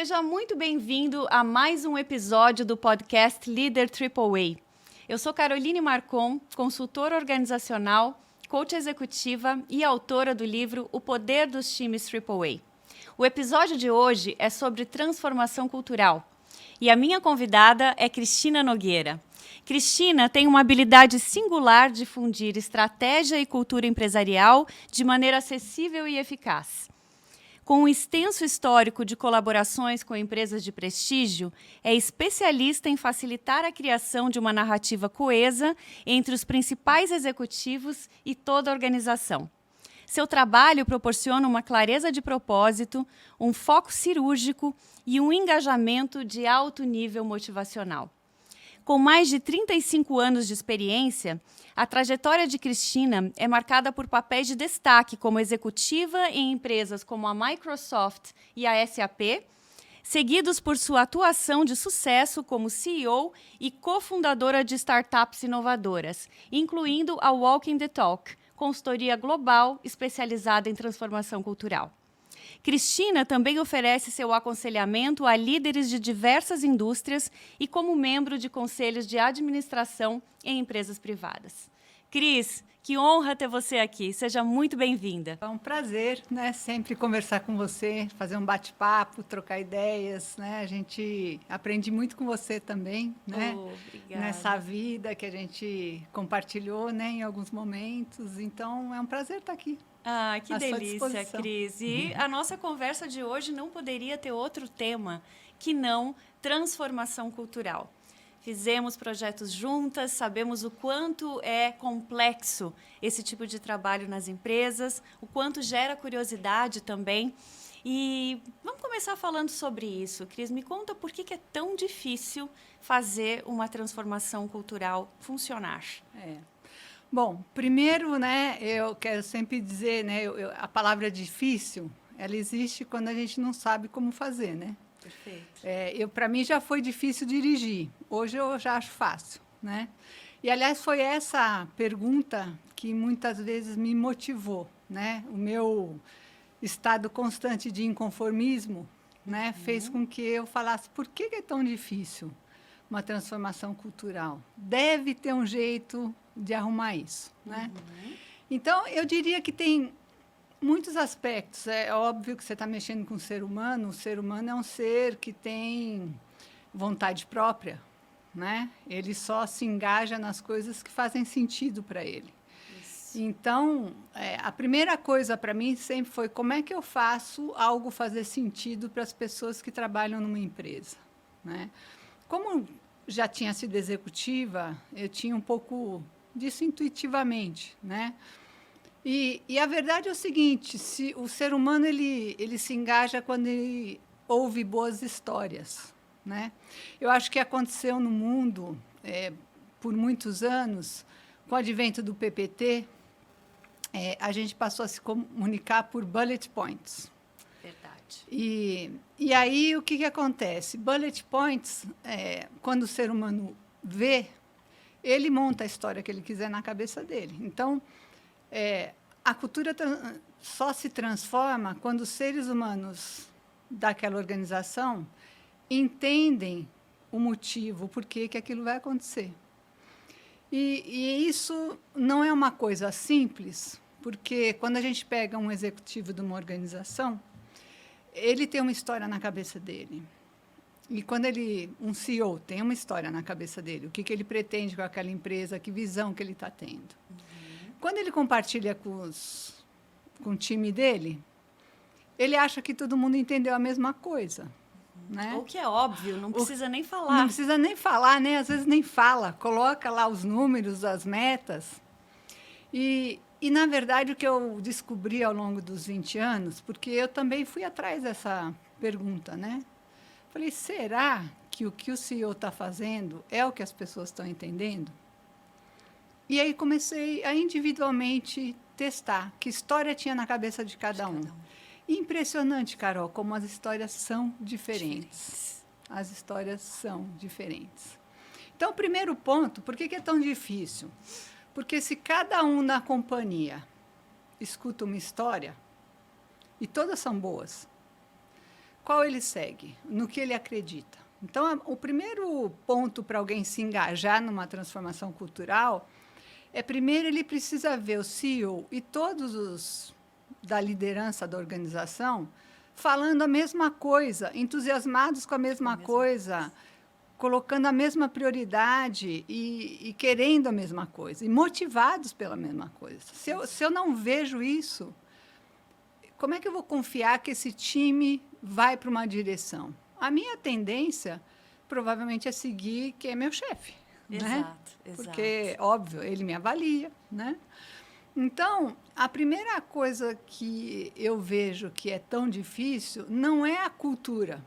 Seja muito bem-vindo a mais um episódio do podcast Líder AAA. Eu sou Caroline Marcon, consultora organizacional, coach executiva e autora do livro O Poder dos Times AAA. O episódio de hoje é sobre transformação cultural e a minha convidada é Cristina Nogueira. Cristina tem uma habilidade singular de fundir estratégia e cultura empresarial de maneira acessível e eficaz. Com um extenso histórico de colaborações com empresas de prestígio, é especialista em facilitar a criação de uma narrativa coesa entre os principais executivos e toda a organização. Seu trabalho proporciona uma clareza de propósito, um foco cirúrgico e um engajamento de alto nível motivacional. Com mais de 35 anos de experiência, a trajetória de Cristina é marcada por papéis de destaque como executiva em empresas como a Microsoft e a SAP, seguidos por sua atuação de sucesso como CEO e cofundadora de startups inovadoras, incluindo a Walking the Talk, consultoria global especializada em transformação cultural. Cristina também oferece seu aconselhamento a líderes de diversas indústrias e como membro de conselhos de administração em empresas privadas. Cris, que honra ter você aqui. Seja muito bem-vinda. É um prazer, né? Sempre conversar com você, fazer um bate-papo, trocar ideias, né? A gente aprende muito com você também, né? Obrigada. Nessa vida que a gente compartilhou, né? Em alguns momentos. Então, é um prazer estar aqui. Ah, que delícia, Cris. E a nossa conversa de hoje não poderia ter outro tema que não transformação cultural. Fizemos projetos juntas, sabemos o quanto é complexo esse tipo de trabalho nas empresas, o quanto gera curiosidade também. E vamos começar falando sobre isso. Cris, me conta por que é tão difícil fazer uma transformação cultural funcionar. Bom, primeiro, né, eu quero sempre dizer, né, a palavra difícil, ela existe quando a gente não sabe como fazer, né? Perfeito. Para mim já foi difícil dirigir, hoje eu já acho fácil, né? E, aliás, foi essa pergunta que muitas vezes me motivou, né? O meu estado constante de inconformismo, né, fez com que eu falasse, por que é tão difícil uma transformação cultural? Deve ter um jeito de arrumar isso, né? Então, eu diria que tem muitos aspectos. É óbvio que você está mexendo com o ser humano é um ser que tem vontade própria, né? Ele só se engaja nas coisas que fazem sentido para ele. Isso. Então, a primeira coisa para mim sempre foi como é que eu faço algo fazer sentido para as pessoas que trabalham numa empresa, né? Como já tinha sido executiva, eu tinha um pouco disso intuitivamente, né? E a verdade é o seguinte, o ser humano ele se engaja quando ele ouve boas histórias, né? Eu acho que aconteceu no mundo, por muitos anos, com o advento do PPT, a gente passou a se comunicar por bullet points. Verdade. E aí, o que acontece? Bullet points, quando o ser humano vê, ele monta a história que ele quiser na cabeça dele. Então, a cultura só se transforma quando os seres humanos daquela organização entendem o motivo, o porquê que aquilo vai acontecer. E isso não é uma coisa simples, porque quando a gente pega um executivo de uma organização, ele tem uma história na cabeça dele. E quando um CEO tem uma história na cabeça dele, o que ele pretende com aquela empresa, que visão que ele está tendo. Quando ele compartilha com o time dele, ele acha que todo mundo entendeu a mesma coisa. Né? Ou que é óbvio, não precisa nem falar. Não precisa nem falar, né? Às vezes nem fala, coloca lá os números, as metas. E, na verdade, o que eu descobri ao longo dos 20 anos, porque eu também fui atrás dessa pergunta, né? Falei, será que o CEO está fazendo é o que as pessoas estão entendendo? E aí comecei a individualmente testar que história tinha na cabeça de cada um. Impressionante, Carol, como as histórias são diferentes. As histórias são diferentes. Então, o primeiro ponto, por que é tão difícil? Porque se cada um na companhia escuta uma história, e todas são boas, qual ele segue, no que ele acredita. Então, o primeiro ponto para alguém se engajar numa transformação cultural é, primeiro, ele precisa ver o CEO e todos os da liderança da organização falando a mesma coisa, entusiasmados com a mesma coisa, colocando a mesma prioridade e querendo a mesma coisa, e motivados pela mesma coisa. Se eu não vejo isso, como é que eu vou confiar que esse time vai para uma direção? A minha tendência, provavelmente, é seguir quem é meu chefe. Exato, né? exato. Porque, óbvio, ele me avalia, né? Então, a primeira coisa que eu vejo que é tão difícil não é a cultura.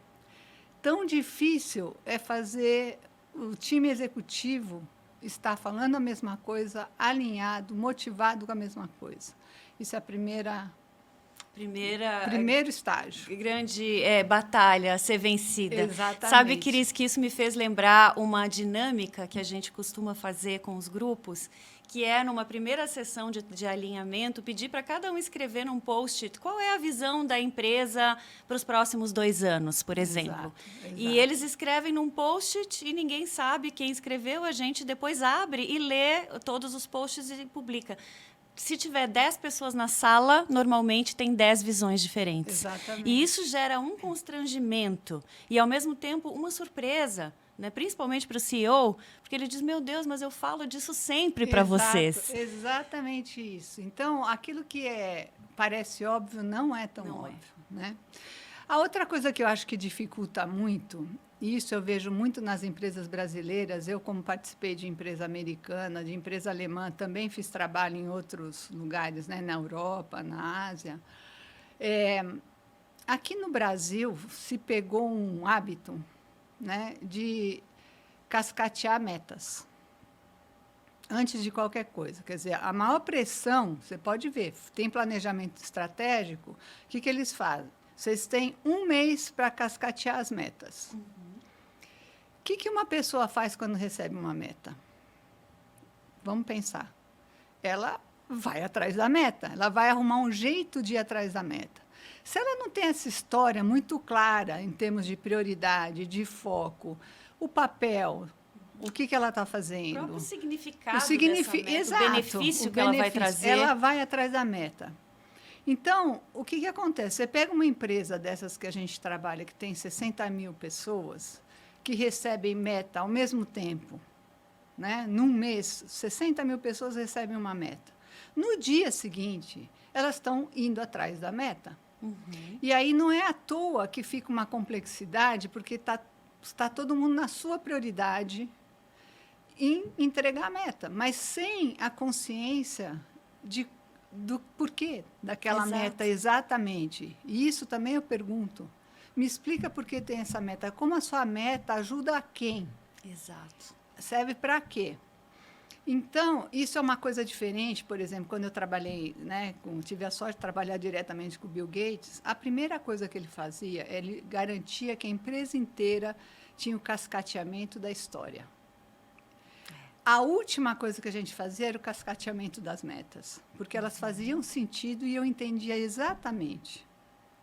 Tão difícil é fazer o time executivo estar falando a mesma coisa, alinhado, motivado com a mesma coisa. Isso é a primeiro estágio. Grande batalha a ser vencida. Exatamente. Sabe, Cris, que isso me fez lembrar uma dinâmica que a gente costuma fazer com os grupos, que é, numa primeira sessão de alinhamento, pedir para cada um escrever num post-it qual é a visão da empresa para os próximos 2 anos, por exemplo. Exato. E eles escrevem num post-it e ninguém sabe quem escreveu, a gente depois abre e lê todos os posts e publica. Se tiver 10 pessoas na sala, normalmente tem 10 visões diferentes. Exatamente. E isso gera um constrangimento e, ao mesmo tempo, uma surpresa, né? Principalmente para o CEO, porque ele diz, meu Deus, mas eu falo disso sempre para vocês. Exatamente isso. Então, aquilo que parece óbvio não é tão óbvio. Né? A outra coisa que eu acho que dificulta muito, e isso eu vejo muito nas empresas brasileiras, eu, como participei de empresa americana, de empresa alemã, também fiz trabalho em outros lugares, né, na Europa, na Ásia. Aqui no Brasil se pegou um hábito, né, de cascatear metas antes de qualquer coisa. Quer dizer, a maior pressão, você pode ver, tem planejamento estratégico, o que eles fazem? Vocês têm 1 mês para cascatear as metas. O que uma pessoa faz quando recebe uma meta? Vamos pensar. Ela vai atrás da meta, ela vai arrumar um jeito de ir atrás da meta. Se ela não tem essa história muito clara em termos de prioridade, de foco, o papel, o que ela está fazendo? O próprio significado dessa meta, exato, o benefício que ela vai trazer. Ela vai atrás da meta. Então, o que acontece? Você pega uma empresa dessas que a gente trabalha, que tem 60 mil pessoas, que recebem meta ao mesmo tempo, né? Num mês, 60 mil pessoas recebem uma meta. No dia seguinte, elas estão indo atrás da meta. E aí não é à toa que fica uma complexidade, porque está todo mundo na sua prioridade em entregar a meta, mas sem a consciência do porquê daquela meta exatamente. E isso também eu pergunto. Me explica por que tem essa meta. Como a sua meta ajuda a quem? Exato. Serve para quê? Então, isso é uma coisa diferente. Por exemplo, quando eu trabalhei, né, tive a sorte de trabalhar diretamente com o Bill Gates, a primeira coisa que ele fazia, ele garantia que a empresa inteira tinha o cascateamento da história. A última coisa que a gente fazia era o cascateamento das metas, porque elas faziam sentido e eu entendia exatamente.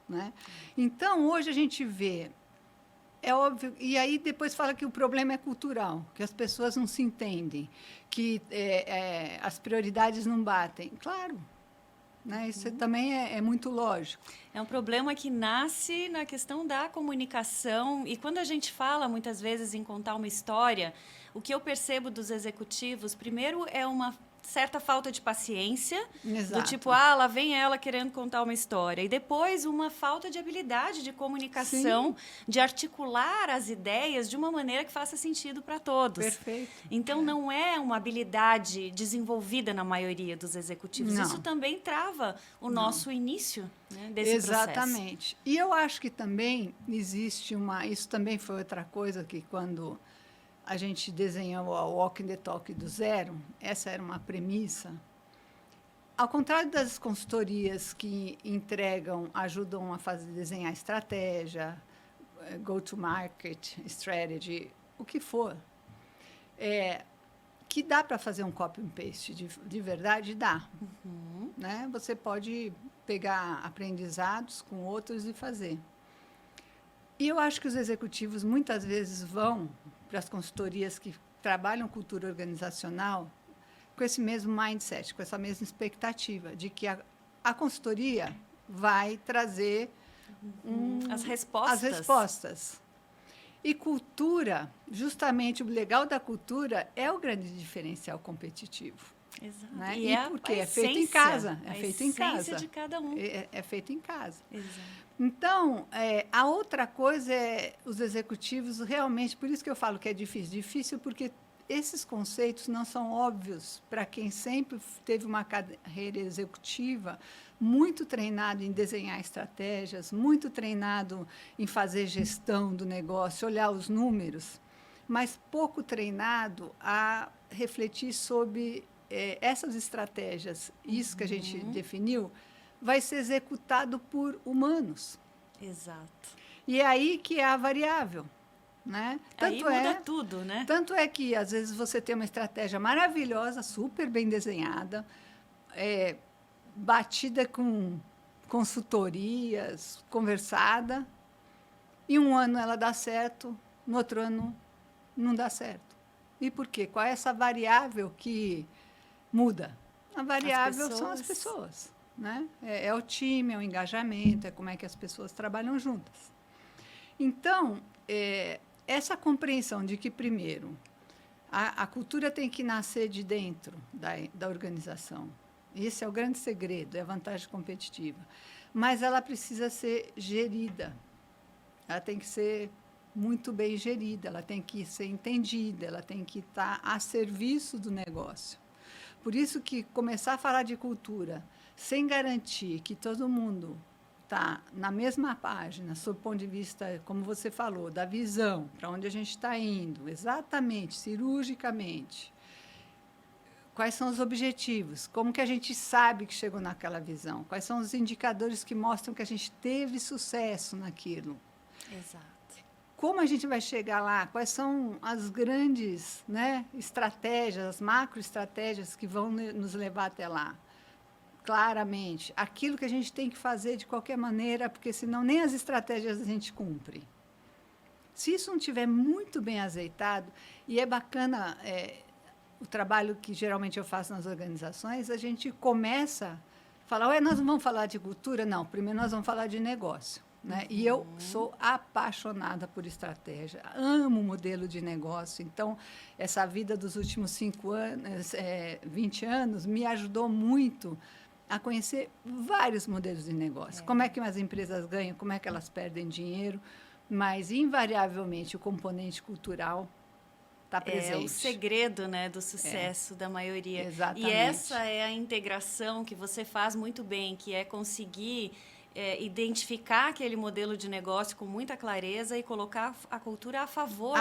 Né? Então, hoje a gente vê, é óbvio, e aí depois fala que o problema é cultural, que as pessoas não se entendem, que as prioridades não batem. Claro, né? Isso também é muito lógico. É um problema que nasce na questão da comunicação, e quando a gente fala, muitas vezes, em contar uma história, o que eu percebo dos executivos, primeiro, é uma certa falta de paciência, Exato. Do tipo, lá vem ela querendo contar uma história. E depois, uma falta de habilidade de comunicação, de articular as ideias de uma maneira que faça sentido para todos. Perfeito. Então, não é uma habilidade desenvolvida na maioria dos executivos. Não. Isso também trava o nosso início, né, desse Exatamente. processo. E eu acho que também existe isso também foi outra coisa que quando a gente desenhou o Walking the Talk do zero, essa era uma premissa. Ao contrário das consultorias que ajudam a desenhar estratégia, go-to-market strategy, o que for, que dá para fazer um copy and paste de verdade, dá. Né? Você pode pegar aprendizados com outros e fazer. E eu acho que os executivos muitas vezes vão para as consultorias que trabalham cultura organizacional com esse mesmo mindset, com essa mesma expectativa de que a consultoria vai trazer as as respostas. E cultura, justamente o legal da cultura é o grande diferencial competitivo. Exato. Né? E porque é feito em casa. É feito em casa. A essência de cada um. É feito em casa. Exato. Então, a outra coisa é os executivos realmente, por isso que eu falo que é difícil. Difícil porque esses conceitos não são óbvios para quem sempre teve uma carreira executiva muito treinado em desenhar estratégias, muito treinado em fazer gestão do negócio, olhar os números, mas pouco treinado a refletir sobre essas estratégias. Isso que a gente definiu vai ser executado por humanos. Exato. E é aí que é a variável. Né? Aí muda tudo, né? Tanto é que, às vezes, você tem uma estratégia maravilhosa, super bem desenhada, batida com consultorias, conversada, e um ano ela dá certo, no outro ano não dá certo. E por quê? Qual é essa variável que muda? A variável são as pessoas. Né? É o time, é o engajamento, é como é que as pessoas trabalham juntas. Então, essa compreensão de que, primeiro, a cultura tem que nascer de dentro da organização. Esse é o grande segredo, é a vantagem competitiva. Mas ela precisa ser gerida. Ela tem que ser muito bem gerida, ela tem que ser entendida, ela tem que estar a serviço do negócio. Por isso que começar a falar de cultura sem garantir que todo mundo está na mesma página, sob o ponto de vista, como você falou, da visão, para onde a gente está indo, exatamente, cirurgicamente. Quais são os objetivos? Como que a gente sabe que chegou naquela visão? Quais são os indicadores que mostram que a gente teve sucesso naquilo? Exato. Como a gente vai chegar lá? Quais são as grandes, né, estratégias, as macroestratégias que vão nos levar até lá? Claramente, aquilo que a gente tem que fazer de qualquer maneira, porque senão nem as estratégias a gente cumpre. Se isso não estiver muito bem azeitado, e é bacana o trabalho que geralmente eu faço nas organizações, a gente começa a falar, nós não vamos falar de cultura? Não, primeiro nós vamos falar de negócio. Né? E eu sou apaixonada por estratégia, amo o modelo de negócio. Então, essa vida dos últimos 20 anos me ajudou muito a conhecer vários modelos de negócio. Como é que as empresas ganham, como é que elas perdem dinheiro, mas, invariavelmente, o componente cultural está presente. É o segredo, né, do sucesso da maioria. Exatamente. E essa é a integração que você faz muito bem, que é conseguir identificar aquele modelo de negócio com muita clareza e colocar a cultura a favor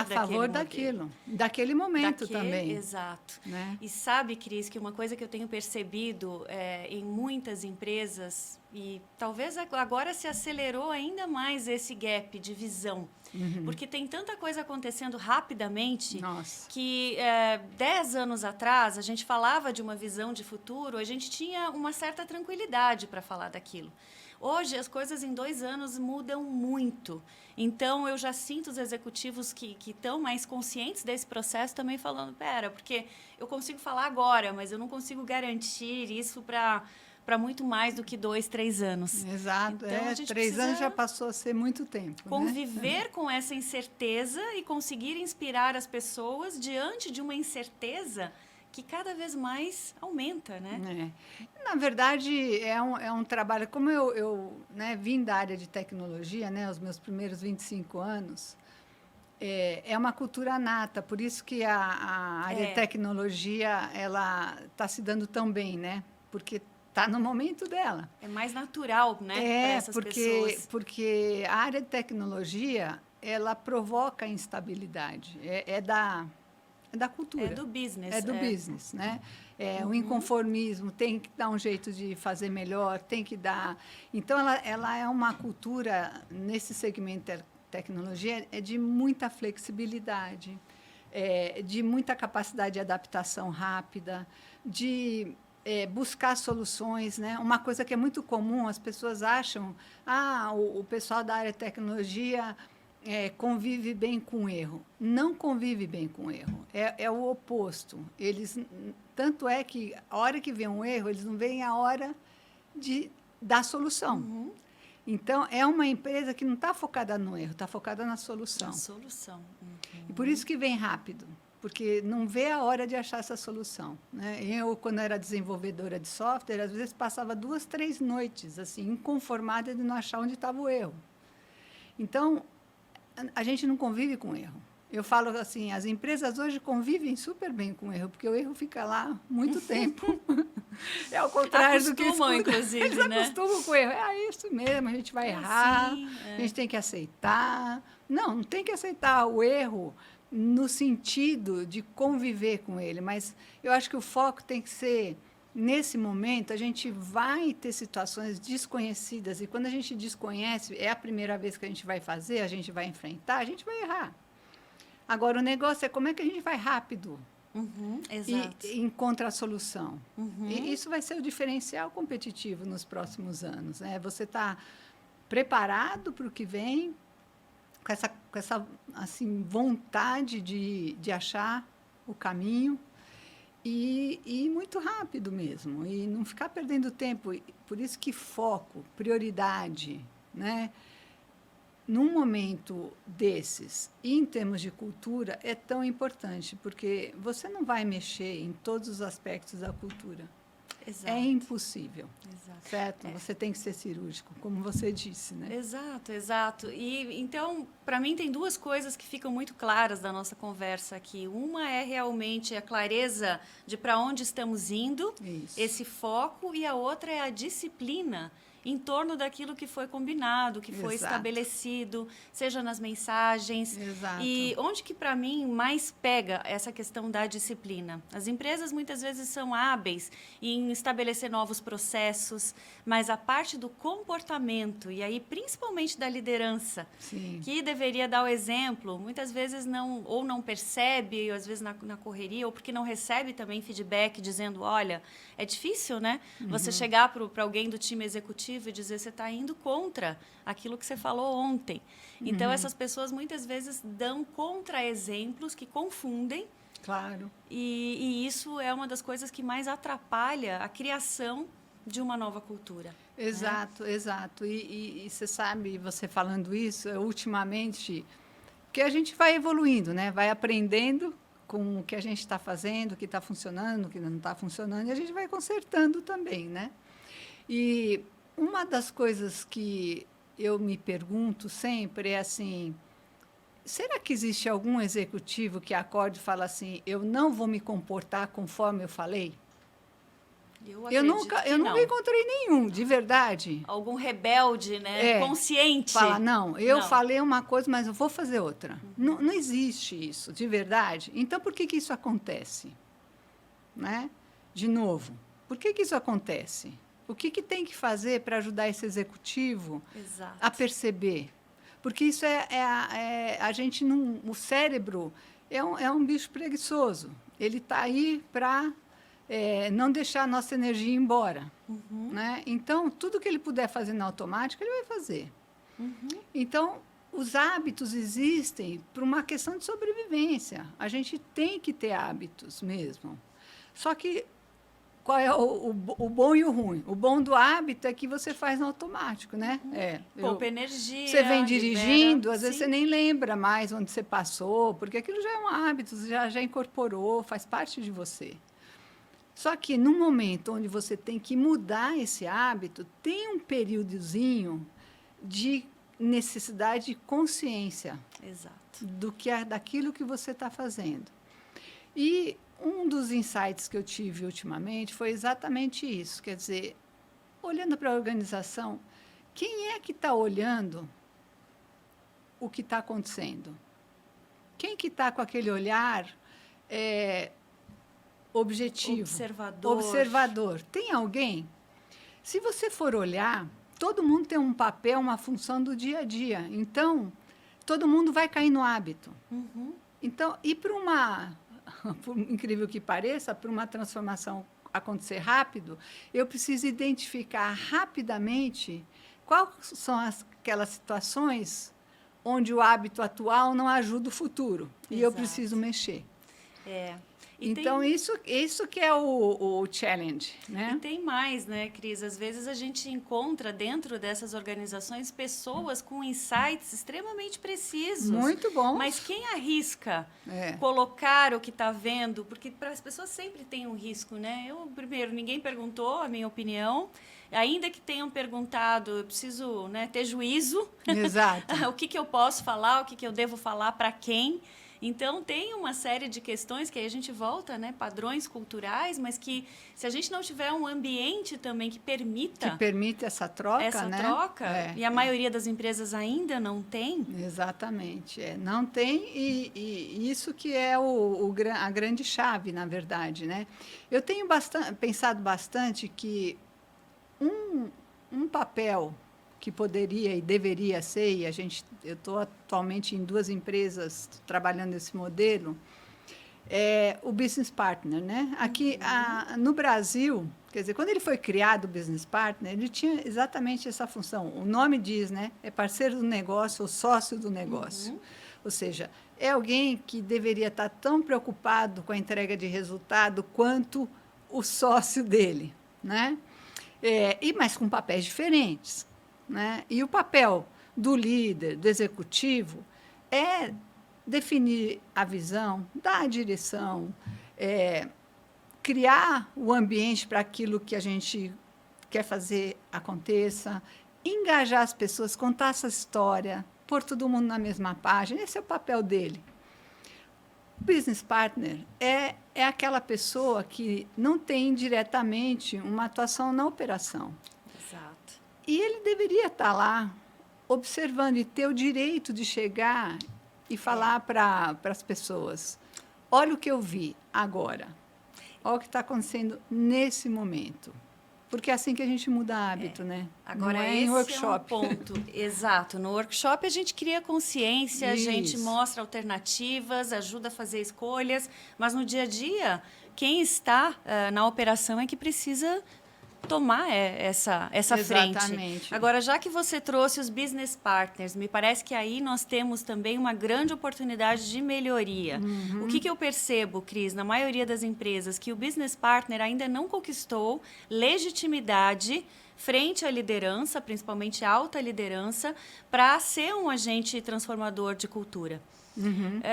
daquele momento também. Exato. Né? E sabe, Cris, que uma coisa que eu tenho percebido em muitas empresas, e talvez agora se acelerou ainda mais esse gap de visão, porque tem tanta coisa acontecendo rapidamente. Nossa. Que 10 anos atrás a gente falava de uma visão de futuro, a gente tinha uma certa tranquilidade para falar daquilo. Hoje, as coisas em 2 anos mudam muito. Então, eu já sinto os executivos que estão mais conscientes desse processo também falando, porque eu consigo falar agora, mas eu não consigo garantir isso para muito mais do que 2, 3 anos. Exato. Então, 3 anos já passou a ser muito tempo. Conviver com essa incerteza e conseguir inspirar as pessoas diante de uma incerteza que cada vez mais aumenta, né? Na verdade, é um trabalho... Como eu vim da área de tecnologia, os meus primeiros 25 anos, é uma cultura nata, por isso que a área de tecnologia está se dando tão bem, né? Porque está no momento dela. É mais natural, né, para essas pessoas. Porque a área de tecnologia, ela provoca instabilidade, é da cultura. É do business. É do business, né? O inconformismo, tem que dar um jeito de fazer melhor, tem que dar... Então, ela é uma cultura, nesse segmento de tecnologia, de muita flexibilidade, de muita capacidade de adaptação rápida, de buscar soluções, né? Uma coisa que é muito comum, as pessoas acham, o pessoal da área de tecnologia convive bem com o erro. Não convive bem com o erro. É o oposto. Tanto é que a hora que vem um erro, eles não veem a hora da solução. Uhum. Então, é uma empresa que não está focada no erro, está focada na solução. Na solução. Uhum. E por isso que vem rápido, porque não vê a hora de achar essa solução, né? Eu, quando era desenvolvedora de software, às vezes passava 2, 3 noites, assim, inconformada de não achar onde estava o erro. Então, a gente não convive com erro. Eu falo assim, as empresas hoje convivem super bem com o erro, porque o erro fica lá muito tempo. É ao contrário do que inclusive, eles né? acostumam com o erro. É isso mesmo, a gente vai errar, Sim, a gente tem que aceitar. Não tem que aceitar o erro no sentido de conviver com ele, mas eu acho que o foco tem que ser, nesse momento, a gente vai ter situações desconhecidas, e quando a gente desconhece, é a primeira vez que a gente vai fazer, a gente vai enfrentar, a gente vai errar. Agora, o negócio é como é que a gente vai rápido exato. e encontra a solução. Uhum. E isso vai ser o diferencial competitivo nos próximos anos, né? Você está preparado para o que vem, com essa assim, vontade de achar o caminho e muito rápido mesmo, e não ficar perdendo tempo. Por isso que foco, prioridade, né? Num momento desses, e em termos de cultura, é tão importante, porque você não vai mexer em todos os aspectos da cultura. Exato. É impossível, Exato. certo? Você tem que ser cirúrgico, como você disse, né? Exato, exato. E então, para mim, tem duas coisas que ficam muito claras da nossa conversa aqui. Uma é realmente a clareza de para onde estamos indo, Isso. esse foco, e a outra é a disciplina em torno daquilo que foi combinado, que foi Exato. estabelecido, seja nas mensagens. Exato. E onde que, para mim, mais pega essa questão da disciplina? As empresas, muitas vezes, são hábeis em estabelecer novos processos, mas a parte do comportamento, e aí, principalmente da liderança, Sim. que deveria dar o exemplo, muitas vezes não percebe, ou às vezes na correria, ou porque não recebe também feedback dizendo, olha, é difícil, né? Você chegar para alguém do time executivo e dizer você está indo contra aquilo que você falou ontem. Então, essas pessoas muitas vezes dão contra-exemplos que confundem. Claro. E isso é uma das coisas que mais atrapalha a criação de uma nova cultura. Exato, né? Exato. E você sabe, você falando isso, ultimamente, que a gente vai evoluindo, né? Vai aprendendo com o que a gente está fazendo, o que está funcionando, o que não está funcionando, e a gente vai consertando também, né? E uma das coisas que eu me pergunto sempre é assim, será que existe algum executivo que acorde e fala assim, eu não vou me comportar conforme eu falei? Eu nunca encontrei nenhum, de verdade. Algum rebelde, né? Consciente. Fala, não, eu falei uma coisa, mas eu vou fazer outra. Não existe isso, de verdade. Então, por que isso acontece? Né? De novo, por que isso acontece? O que tem que fazer para ajudar esse executivo a perceber? Porque isso a gente não, o cérebro é um bicho preguiçoso. Ele está aí para não deixar a nossa energia ir embora. Né? Então, tudo que ele puder fazer no automático, ele vai fazer. Então, os hábitos existem por uma questão de sobrevivência. A gente tem que ter hábitos mesmo. Só que qual é o bom e o ruim? O bom do hábito é que você faz no automático, né? Poupa energia. Você vem dirigindo, às vezes você nem lembra mais onde você passou, porque aquilo já é um hábito, você já incorporou, faz parte de você. Só que no momento onde você tem que mudar esse hábito, tem um períodozinho de necessidade de consciência. Exato. Daquilo que você está fazendo. E um dos insights que eu tive ultimamente foi exatamente isso. Quer dizer, olhando para a organização, quem é que está olhando o que está acontecendo? Quem que está com aquele olhar objetivo? Observador. Tem alguém? Se você for olhar, todo mundo tem um papel, uma função do dia a dia. Então, todo mundo vai cair no hábito. Então, e por incrível que pareça, para uma transformação acontecer rápido, eu preciso identificar rapidamente quais são aquelas situações onde o hábito atual não ajuda o futuro. E eu Exato. preciso mexer. E Então, tem, isso que é o challenge, né? e tem mais, né, Cris? Às vezes a gente encontra dentro dessas organizações pessoas com insights extremamente precisos. Muito bom. Mas quem arrisca É. colocar o que está vendo? Porque para as pessoas sempre tem um risco, né? Primeiro, ninguém perguntou a minha opinião. Ainda que tenham perguntado, eu preciso, né, ter juízo. Exato. O que eu posso falar, o que eu devo falar para quem. Então, tem uma série de questões que aí a gente volta, né? Padrões culturais, mas que se a gente não tiver um ambiente também que permita essa troca, né? E a maioria das empresas ainda não tem. Exatamente. Não tem, e isso que é a grande chave, na verdade, né? Eu tenho pensado bastante que um papel que poderia e deveria ser, e eu estou atualmente em 2 empresas trabalhando esse modelo, é o business partner, né? Aqui no Brasil, quer dizer, quando ele foi criado o business partner, ele tinha exatamente essa função. O nome diz, né? É parceiro do negócio ou sócio do negócio. Ou seja, é alguém que deveria estar tão preocupado com a entrega de resultado quanto o sócio dele, né? Mas com papéis diferentes, né? E o papel do líder, do executivo, é definir a visão, dar a direção, criar o ambiente para aquilo que a gente quer fazer aconteça, engajar as pessoas, contar essa história, pôr todo mundo na mesma página. Esse é o papel dele. O business partner é aquela pessoa que não tem diretamente uma atuação na operação. Exato. E ele deveria estar lá observando e ter o direito de chegar e falar para as pessoas: olha o que eu vi agora, olha o que está acontecendo nesse momento. Porque é assim que a gente muda hábito, né? Agora, não esse em workshop. é um ponto. Exato. No workshop, a gente cria consciência, Isso. a gente mostra alternativas, ajuda a fazer escolhas, mas no dia a dia, quem está na operação é que precisa tomar essa frente. Exatamente. Agora, já que você trouxe os business partners, me parece que aí nós temos também uma grande oportunidade de melhoria. O que eu percebo, Cris, na maioria das empresas, que o business partner ainda não conquistou legitimidade frente à liderança, principalmente à alta liderança, para ser um agente transformador de cultura.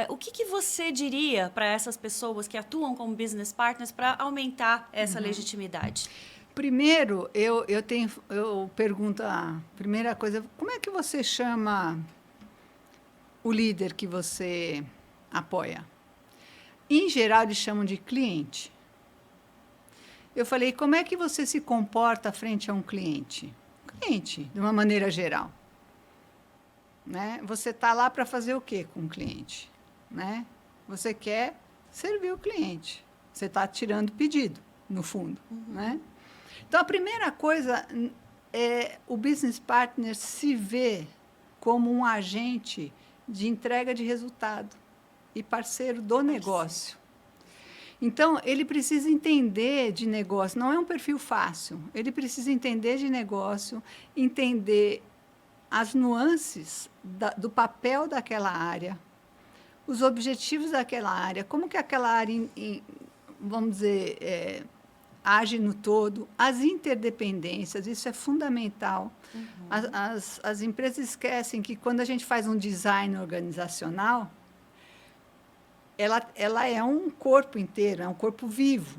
O que você diria para essas pessoas que atuam como business partners para aumentar essa legitimidade? Primeiro, eu pergunto a primeira coisa: como é que você chama o líder que você apoia? Em geral, eles chamam de cliente. Eu falei: como é que você se comporta frente a um cliente? Cliente, de uma maneira geral. Né? Você está lá para fazer o quê com o cliente? Né? Você quer servir o cliente. Você está tirando pedido, no fundo. Né? Então, a primeira coisa é o business partner se ver como um agente de entrega de resultado e parceiro do negócio. Então, ele precisa entender de negócio. Não é um perfil fácil. Ele precisa entender de negócio, entender as nuances do papel daquela área, os objetivos daquela área, como que aquela área, vamos dizer, age no todo, as interdependências, isso é fundamental. As empresas esquecem que quando a gente faz um design organizacional, ela é um corpo inteiro, é um corpo vivo.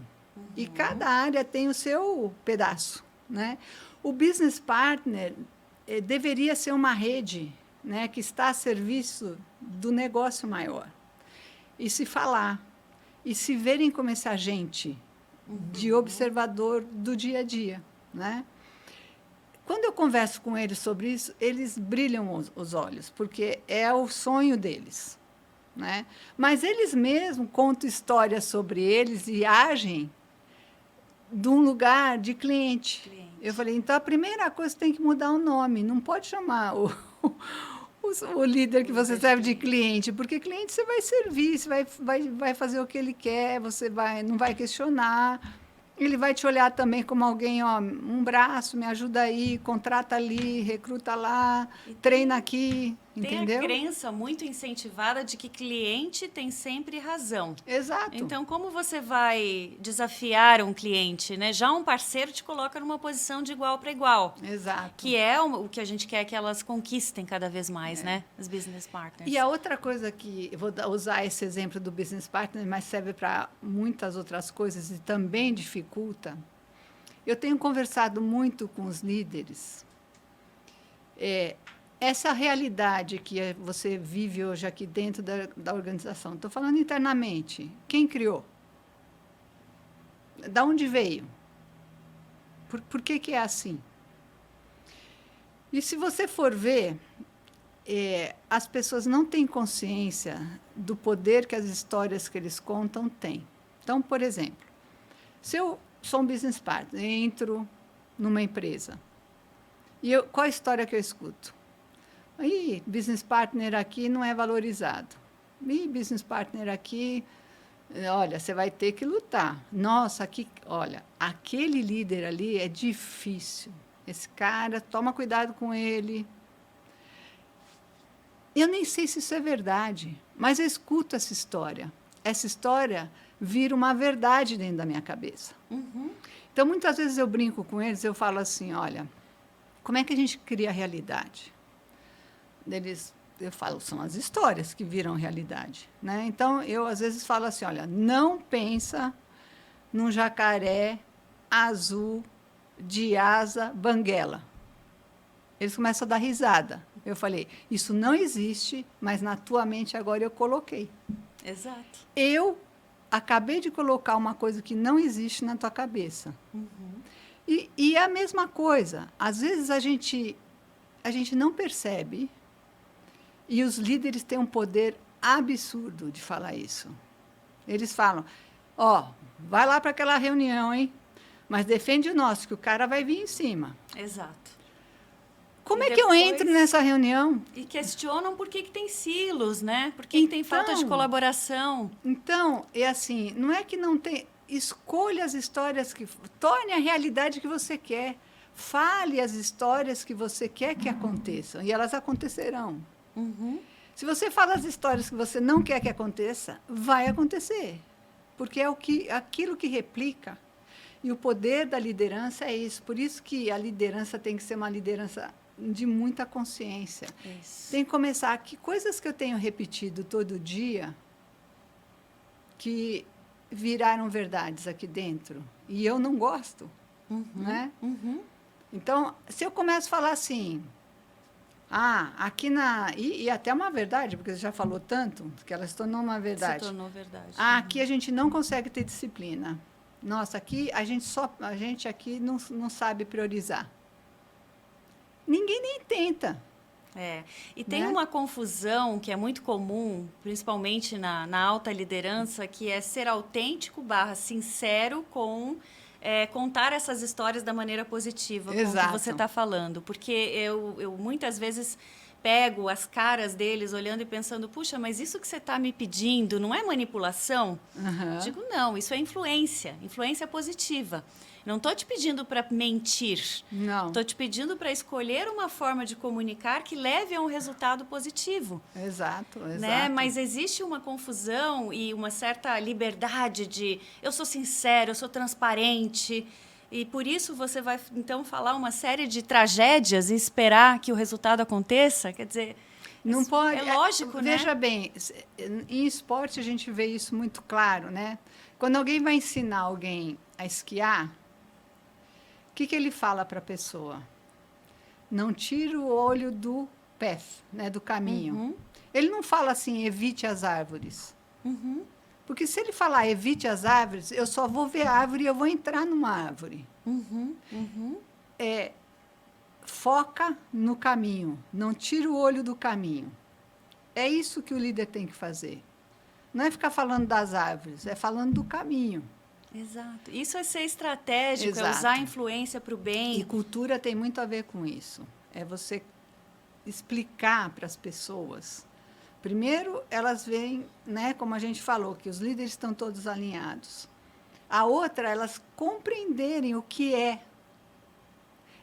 E cada área tem o seu pedaço. Né? O business partner deveria ser uma rede, né, que está a serviço do negócio maior. E se falar, e se verem como esse agente de observador do dia a dia. Né? Quando eu converso com eles sobre isso, eles brilham os olhos, porque é o sonho deles. Né? Mas eles mesmos contam histórias sobre eles e agem de um lugar de cliente. Eu falei: então, a primeira coisa, tem que mudar o nome. Não pode chamar o líder que você serve de cliente, porque cliente você vai servir, você vai fazer o que ele quer, você não vai questionar. Ele vai te olhar também como alguém: ó, um braço, me ajuda aí, contrata ali, recruta lá, treina aqui. entendeu? Tem a crença muito incentivada de que cliente tem sempre razão. Exato. Então, como você vai desafiar um cliente, né? Já um parceiro te coloca numa posição de igual para igual. Exato. Que é o que a gente quer que elas conquistem cada vez mais, né? Os business partners. E a outra coisa que eu vou usar esse exemplo do business partner, mas serve para muitas outras coisas e também dificulta. Eu tenho conversado muito com os líderes. Essa realidade que você vive hoje aqui dentro da organização, estou falando internamente. Quem criou? Da onde veio? Por que é assim? E se você for ver, as pessoas não têm consciência do poder que as histórias que eles contam têm. Então, por exemplo, se eu sou um business partner, entro numa empresa, e qual a história que eu escuto? Ih, business partner aqui não é valorizado. Ih, business partner aqui, olha, você vai ter que lutar. Nossa, aqui, olha, aquele líder ali é difícil. Esse cara, toma cuidado com ele. Eu nem sei se isso é verdade, mas eu escuto essa história. Essa história vira uma verdade dentro da minha cabeça. Uhum. Então, muitas vezes eu brinco com eles, eu falo assim, olha, como é que a gente cria a realidade? Eu falo, são as histórias que viram realidade, né? Então, eu às vezes falo assim, olha, não pensa num jacaré azul de asa banguela. Eles começam a dar risada. Eu falei, isso não existe, mas na tua mente agora eu coloquei. Exato. Eu acabei de colocar uma coisa que não existe na tua cabeça. Uhum. E é a mesma coisa. Às vezes a gente não percebe. E os líderes têm um poder absurdo de falar isso. Eles falam, vai lá para aquela reunião, hein? Mas defende o nosso, que o cara vai vir em cima. Exato. Como é que eu entro nessa reunião? E questionam por que tem silos, né? Por que tem falta de colaboração. Então, é assim, não é que não tem... Escolha as histórias que... Torne a realidade que você quer. Fale as histórias que você quer que aconteçam. E elas acontecerão. Uhum. Se você fala as histórias que você não quer que aconteça, vai acontecer. Porque é aquilo que replica. E o poder da liderança é isso. Por isso que a liderança tem que ser uma liderança de muita consciência. Isso. Tem que começar. Que coisas que eu tenho repetido todo dia que viraram verdades aqui dentro. E eu não gosto. Uhum. Né? Uhum. Então, se eu começo a falar assim... aqui e até uma verdade, porque você já falou tanto, que ela se tornou uma verdade. Se tornou verdade. Aqui a gente não consegue ter disciplina. Nossa, aqui a gente aqui não sabe priorizar. Ninguém nem tenta. E tem uma confusão que é muito comum, principalmente na alta liderança, que é ser autêntico / sincero com... contar essas histórias da maneira positiva, como que você está falando. Porque eu muitas vezes pego as caras deles olhando e pensando, puxa, mas isso que você está me pedindo não é manipulação? Uhum. Digo, não, isso é influência positiva. Não estou te pedindo para mentir. Não. Estou te pedindo para escolher uma forma de comunicar que leve a um resultado positivo. Exato. Né? Mas existe uma confusão e uma certa liberdade de eu sou sincero, eu sou transparente. E por isso você vai, então, falar uma série de tragédias e esperar que o resultado aconteça? Quer dizer, não pode, é lógico, né? Veja bem, em esporte a gente vê isso muito claro, né? Quando alguém vai ensinar alguém a esquiar, o que ele fala para a pessoa? Não tira o olho do path, né, do caminho. Uhum. Ele não fala assim, evite as árvores. Uhum. Porque se ele falar evite as árvores, eu só vou ver a árvore e eu vou entrar numa árvore. Uhum. Uhum. Foca no caminho, não tira o olho do caminho. É isso que o líder tem que fazer. Não é ficar falando das árvores, é falando do caminho. Exato. Isso é ser estratégico, Exato. É usar a influência para o bem. E cultura tem muito a ver com isso. É você explicar para as pessoas. Primeiro, elas veem, né, como a gente falou, que os líderes estão todos alinhados. A outra, elas compreenderem o que é.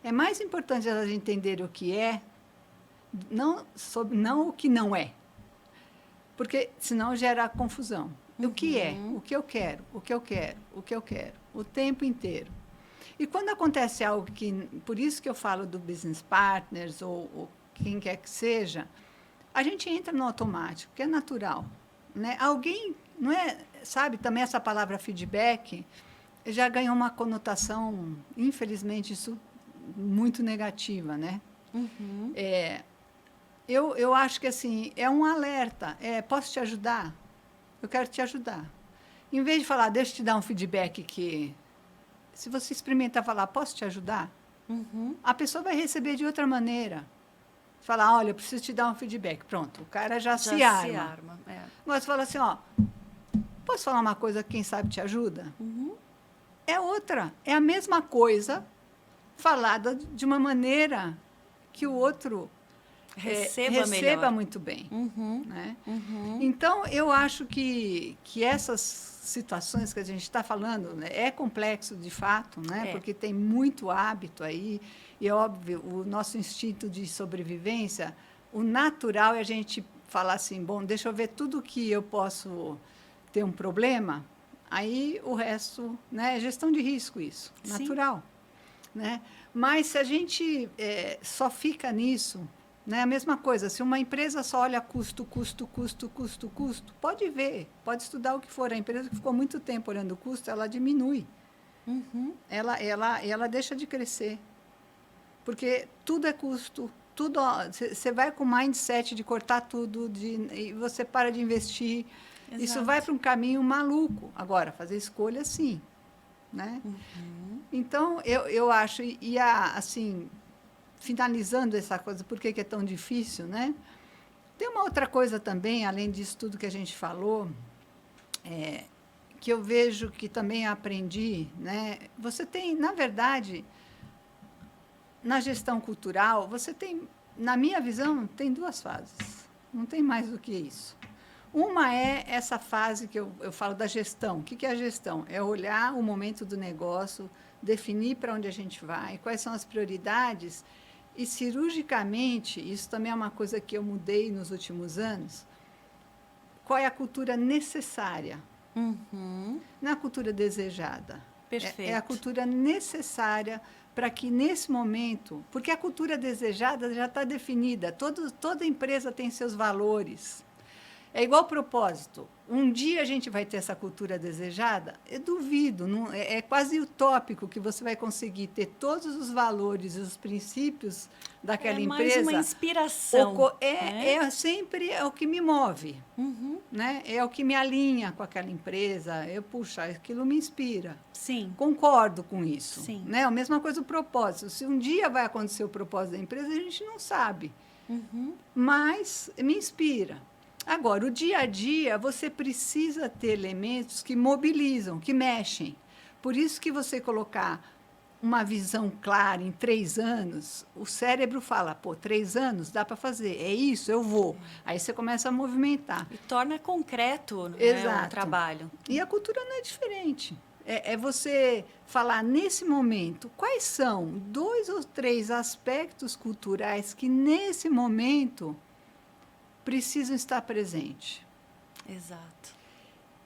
É mais importante elas entenderem o que é não o que não é. Porque senão gera confusão. O que é, o que eu quero, o que eu quero, o que eu quero, o tempo inteiro. E quando acontece algo que, por isso que eu falo do business partners ou quem quer que seja, a gente entra no automático, que é natural, né? Alguém, não é, sabe, também essa palavra feedback já ganhou uma conotação, infelizmente, isso muito negativa, né? Eu acho que assim, é um alerta, posso te ajudar? Eu quero te ajudar. Em vez de falar, deixa eu te dar um feedback que, se você experimentar falar, posso te ajudar? A pessoa vai receber de outra maneira. Falar, olha, eu preciso te dar um feedback. Pronto, o cara já se arma. Mas você fala assim, ó, posso falar uma coisa que quem sabe te ajuda? É outra, é a mesma coisa falada de uma maneira que o outro receba muito bem. Né? Então, eu acho que essas situações que a gente está falando, né, é complexo de fato, né, porque tem muito hábito aí, e é óbvio, o nosso instinto de sobrevivência, o natural é a gente falar assim, bom, deixa eu ver tudo que eu posso ter um problema, aí o resto, né, é gestão de risco isso, natural. Né? Mas se a gente só fica nisso, né, a mesma coisa, se uma empresa só olha custo, pode ver, pode estudar o que for. A empresa que ficou muito tempo olhando o custo, ela diminui. Ela deixa de crescer. Porque tudo é custo. Você vai com o mindset de cortar tudo, e você para de investir. Exato. Isso vai para um caminho maluco. Agora, fazer escolha, sim. Né? Então, eu acho, assim, finalizando essa coisa, por que é tão difícil, né? Tem uma outra coisa também, além disso tudo que a gente falou, que eu vejo que também aprendi, né? Você tem, na verdade, na gestão cultural, você tem, na minha visão, tem duas fases. Não tem mais do que isso. Uma é essa fase que eu falo da gestão. O que é a gestão? É olhar o momento do negócio, definir para onde a gente vai, quais são as prioridades, e cirurgicamente, isso também é uma coisa que eu mudei nos últimos anos, qual é a cultura necessária? Não é a cultura desejada. Perfeito. É a cultura necessária para que, nesse momento, porque a cultura desejada já está definida, toda empresa tem seus valores. É igual propósito. Um dia a gente vai ter essa cultura desejada? Eu duvido. Não, é quase utópico que você vai conseguir ter todos os valores e os princípios daquela empresa. É mais uma inspiração. É sempre o que me move. Né? É o que me alinha com aquela empresa. Puxa, aquilo me inspira. Sim. Concordo com isso. Sim. Né? A mesma coisa do propósito. Se um dia vai acontecer o propósito da empresa, a gente não sabe. Mas me inspira. Agora, o dia a dia, você precisa ter elementos que mobilizam, que mexem. Por isso que você colocar uma visão clara em 3 anos, o cérebro fala, 3 anos dá para fazer, é isso, eu vou. Aí você começa a movimentar. E torna concreto, né, o trabalho. E a cultura não é diferente. É você falar, nesse momento, quais são 2 ou 3 aspectos culturais que, nesse momento, precisam estar presentes. Exato.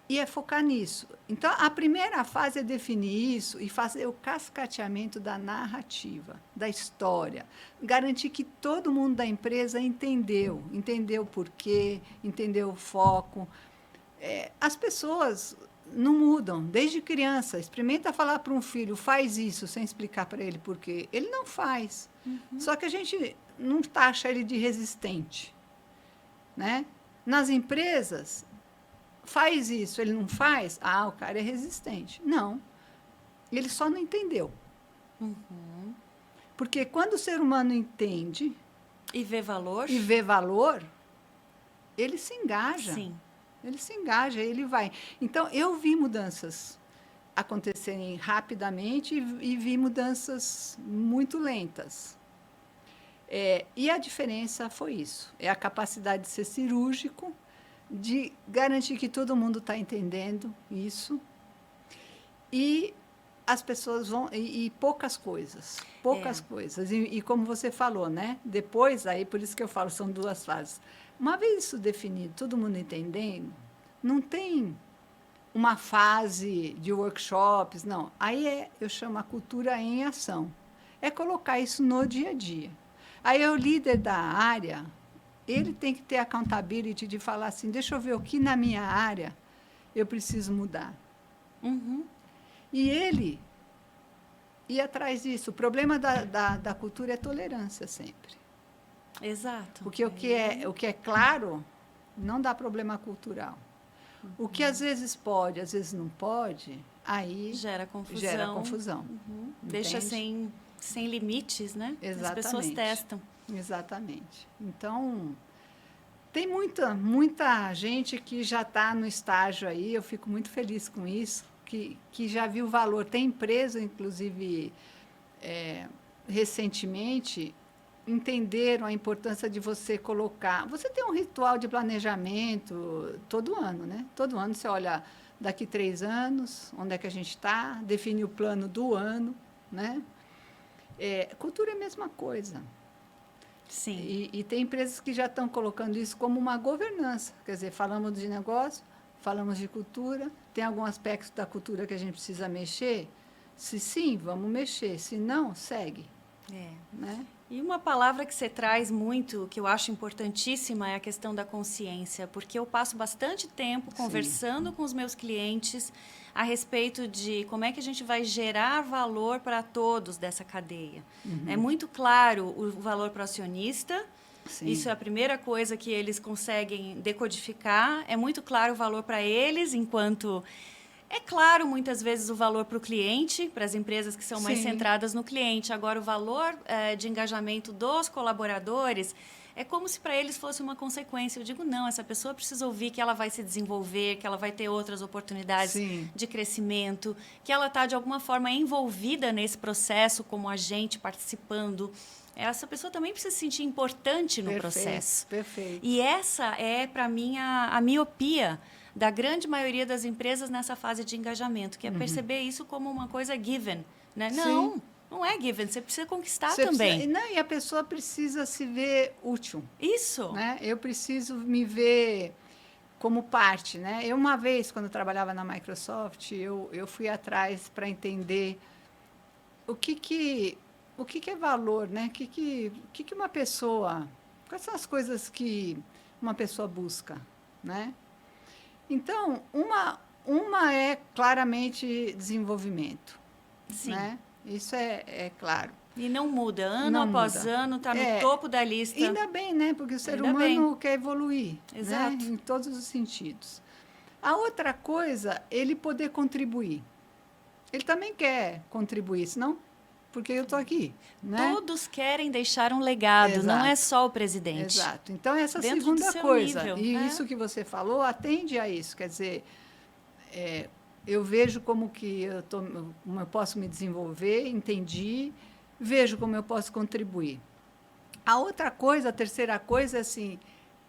E é focar nisso. Então, a primeira fase é definir isso e fazer o cascateamento da narrativa, da história. Garantir que todo mundo da empresa entendeu o porquê, entendeu o foco. As pessoas não mudam, desde criança. Experimenta falar para um filho, faz isso, sem explicar para ele por quê. Ele não faz. Só que a gente não taxa ele de resistente. Né? Nas empresas, faz isso, ele não faz, o cara é resistente. Não, ele só não entendeu. Porque quando o ser humano entende... E vê valor, ele se engaja. Sim. Ele se engaja, ele vai. Então, eu vi mudanças acontecerem rapidamente e vi mudanças muito lentas. E a diferença foi isso. É a capacidade de ser cirúrgico, de garantir que todo mundo está entendendo isso. E as pessoas vão... E poucas coisas. Poucas coisas. E como você falou, né? Depois, aí, por isso que eu falo, são 2 fases. Uma vez isso definido, todo mundo entendendo, não tem uma fase de workshops, não. Aí eu chamo a cultura em ação. É colocar isso no dia a dia. Aí o líder da área, ele tem que ter accountability de falar assim, deixa eu ver o que na minha área eu preciso mudar. Uhum. E ele ir atrás disso. O problema da cultura é tolerância sempre. Exato. Porque o que é claro não dá problema cultural. O que às vezes pode, às vezes não pode, aí gera confusão. Gera confusão. Uhum. Deixa sem limites, né? Exatamente. As pessoas testam. Exatamente. Então, tem muita gente que já está no estágio aí, eu fico muito feliz com isso, que já viu o valor. Tem empresa, inclusive, recentemente, entenderam a importância de você colocar... Você tem um ritual de planejamento todo ano, né? Todo ano você olha daqui 3 anos, onde é que a gente está, define o plano do ano, né? Cultura é a mesma coisa. Sim. E tem empresas que já estão colocando isso como uma governança. Quer dizer, falamos de negócio, falamos de cultura, tem algum aspecto da cultura que a gente precisa mexer? Se sim, vamos mexer. Se não, segue. Né? E uma palavra que você traz muito, que eu acho importantíssima, é a questão da consciência, porque eu passo bastante tempo conversando com os meus clientes a respeito de como é que a gente vai gerar valor para todos dessa cadeia. Uhum. É muito claro o valor para o acionista, Sim. Isso é a primeira coisa que eles conseguem decodificar, é muito claro o valor para eles, enquanto... É claro, muitas vezes, o valor para o cliente, para as empresas que são mais centradas no cliente. Agora, o valor de engajamento dos colaboradores é como se para eles fosse uma consequência. Eu digo, não, essa pessoa precisa ouvir que ela vai se desenvolver, que ela vai ter outras oportunidades de crescimento, que ela está, de alguma forma, envolvida nesse processo como agente, participando. Essa pessoa também precisa se sentir importante no processo. Perfeito. E essa é, para mim, a miopia da grande maioria das empresas nessa fase de engajamento, que é perceber isso como uma coisa given. Né? Não é given, você precisa conquistar também. E a pessoa precisa se ver útil. Isso. Né? Eu preciso me ver como parte. Né? Eu, uma vez, quando eu trabalhava na Microsoft, eu fui atrás para entender o que é valor, né? O que uma pessoa... Quais são as coisas que uma pessoa busca, né? Então, uma é claramente desenvolvimento. Sim. Né? Isso é claro. E não muda. Ano após ano, está no topo da lista. Ainda bem, né? Porque o ser humano quer evoluir. Exato. Né? Em todos os sentidos. A outra coisa, ele poder contribuir. Ele também quer contribuir, senão... Porque eu estou aqui. Né? Todos querem deixar um legado, Exato. Não é só o presidente. Exato. Então, essa Dentro segunda coisa, nível, e isso que você falou, atende a isso. Quer dizer, eu vejo como eu posso me desenvolver, entendi, vejo como eu posso contribuir. A outra coisa, a terceira coisa, é assim,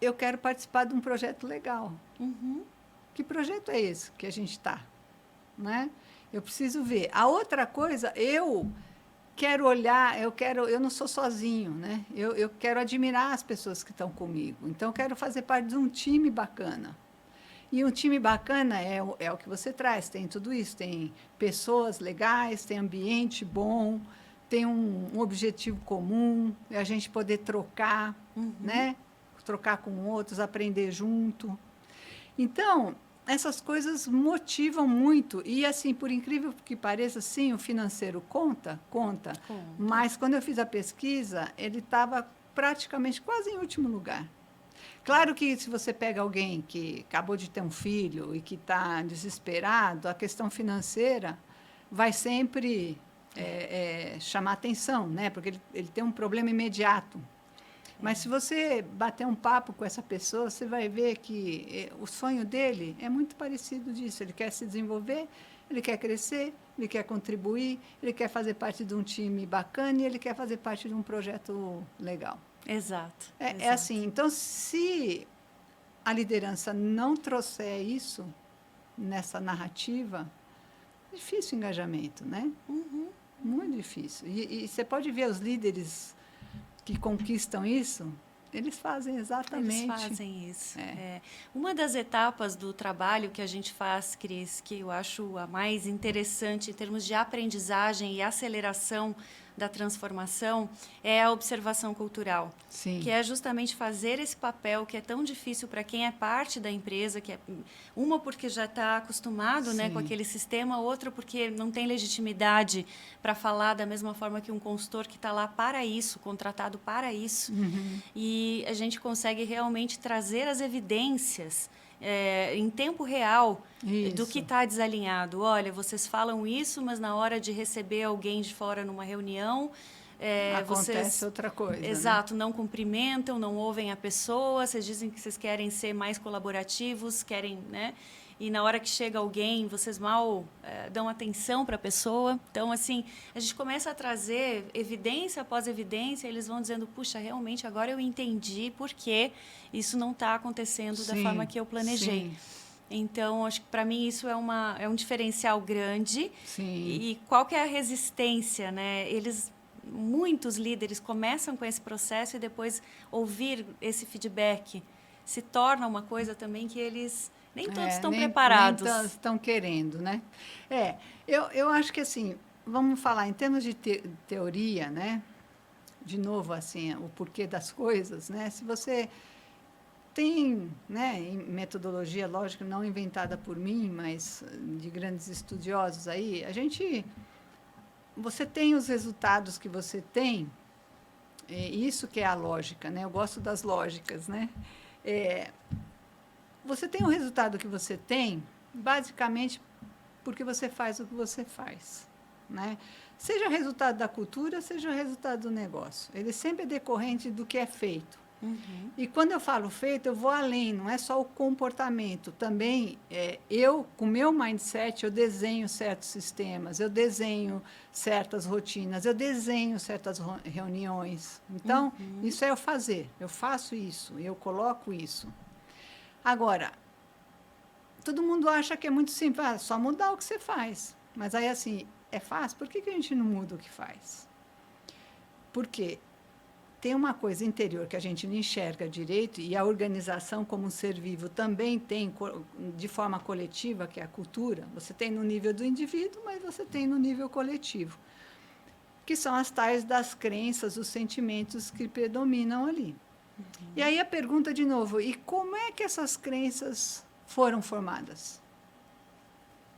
eu quero participar de um projeto legal. Uhum. Que projeto é esse que a gente está? Né? Eu preciso ver. A outra coisa, eu quero olhar, eu não sou sozinho, né? Eu quero admirar as pessoas que estão comigo. Então, eu quero fazer parte de um time bacana. E um time bacana é o que você traz, tem tudo isso, tem pessoas legais, tem ambiente bom, tem um objetivo comum, é a gente poder trocar, né? Trocar com outros, aprender junto. Então, essas coisas motivam muito. E, assim, por incrível que pareça, sim, o financeiro conta. Mas, quando eu fiz a pesquisa, ele estava praticamente quase em último lugar. Claro que, se você pega alguém que acabou de ter um filho e que está desesperado, a questão financeira vai sempre chamar atenção, né? Porque ele tem um problema imediato. Mas, se você bater um papo com essa pessoa, você vai ver que o sonho dele é muito parecido disso. Ele quer se desenvolver, ele quer crescer, ele quer contribuir, ele quer fazer parte de um time bacana e ele quer fazer parte de um projeto legal. Exato. É assim. Então, se a liderança não trouxer isso nessa narrativa, difícil o engajamento, né? Muito difícil. E você pode ver os líderes que conquistam isso, eles fazem exatamente. Eles fazem isso. Uma das etapas do trabalho que a gente faz, Cris, que eu acho a mais interessante em termos de aprendizagem e aceleração da transformação, é a observação cultural. Sim. Que é justamente fazer esse papel que é tão difícil para quem é parte da empresa, que é uma porque já está acostumado, né, com aquele sistema, outra porque não tem legitimidade para falar da mesma forma que um consultor que está lá para isso, contratado para isso. E a gente consegue realmente trazer as evidências em tempo real do que está desalinhado. Olha, vocês falam isso, mas na hora de receber alguém de fora numa reunião, acontece vocês, outra coisa. Exato, né? Não cumprimentam, não ouvem a pessoa, vocês dizem que vocês querem ser mais colaborativos, querem, né? E na hora que chega alguém, vocês mal dão atenção para a pessoa. Então, assim, a gente começa a trazer evidência após evidência, eles vão dizendo, puxa, realmente agora eu entendi por que isso não está acontecendo da forma que eu planejei. Sim. Então, acho que para mim isso é um diferencial grande. Sim. E qual que é a resistência, né? Muitos líderes começam com esse processo e depois ouvir esse feedback se torna uma coisa também que eles nem todos estão preparados. Nem estão querendo, né? Eu acho que, assim, vamos falar em termos de teoria, né? De novo, assim, o porquê das coisas, né? Se você tem, né, em metodologia, lógico, não inventada por mim, mas de grandes estudiosos aí, você tem os resultados que você tem, isso que é a lógica, né? Eu gosto das lógicas, né? Você tem o resultado que você tem, basicamente, porque você faz o que você faz, né? Seja resultado da cultura, seja resultado do negócio. Ele sempre é decorrente do que é feito. E quando eu falo feito, eu vou além, não é só o comportamento. Também, com o meu mindset, eu desenho certos sistemas, eu desenho certas rotinas, eu desenho certas reuniões. Então, isso é o fazer. Eu faço isso, eu coloco isso. Agora, todo mundo acha que é muito simples, só mudar o que você faz. Mas aí, assim, é fácil? Por que a gente não muda o que faz? Porque tem uma coisa interior que a gente não enxerga direito, e a organização como um ser vivo também tem, de forma coletiva, que é a cultura. Você tem no nível do indivíduo, mas você tem no nível coletivo, que são as tais das crenças, os sentimentos que predominam ali. E aí a pergunta de novo, e como é que essas crenças foram formadas?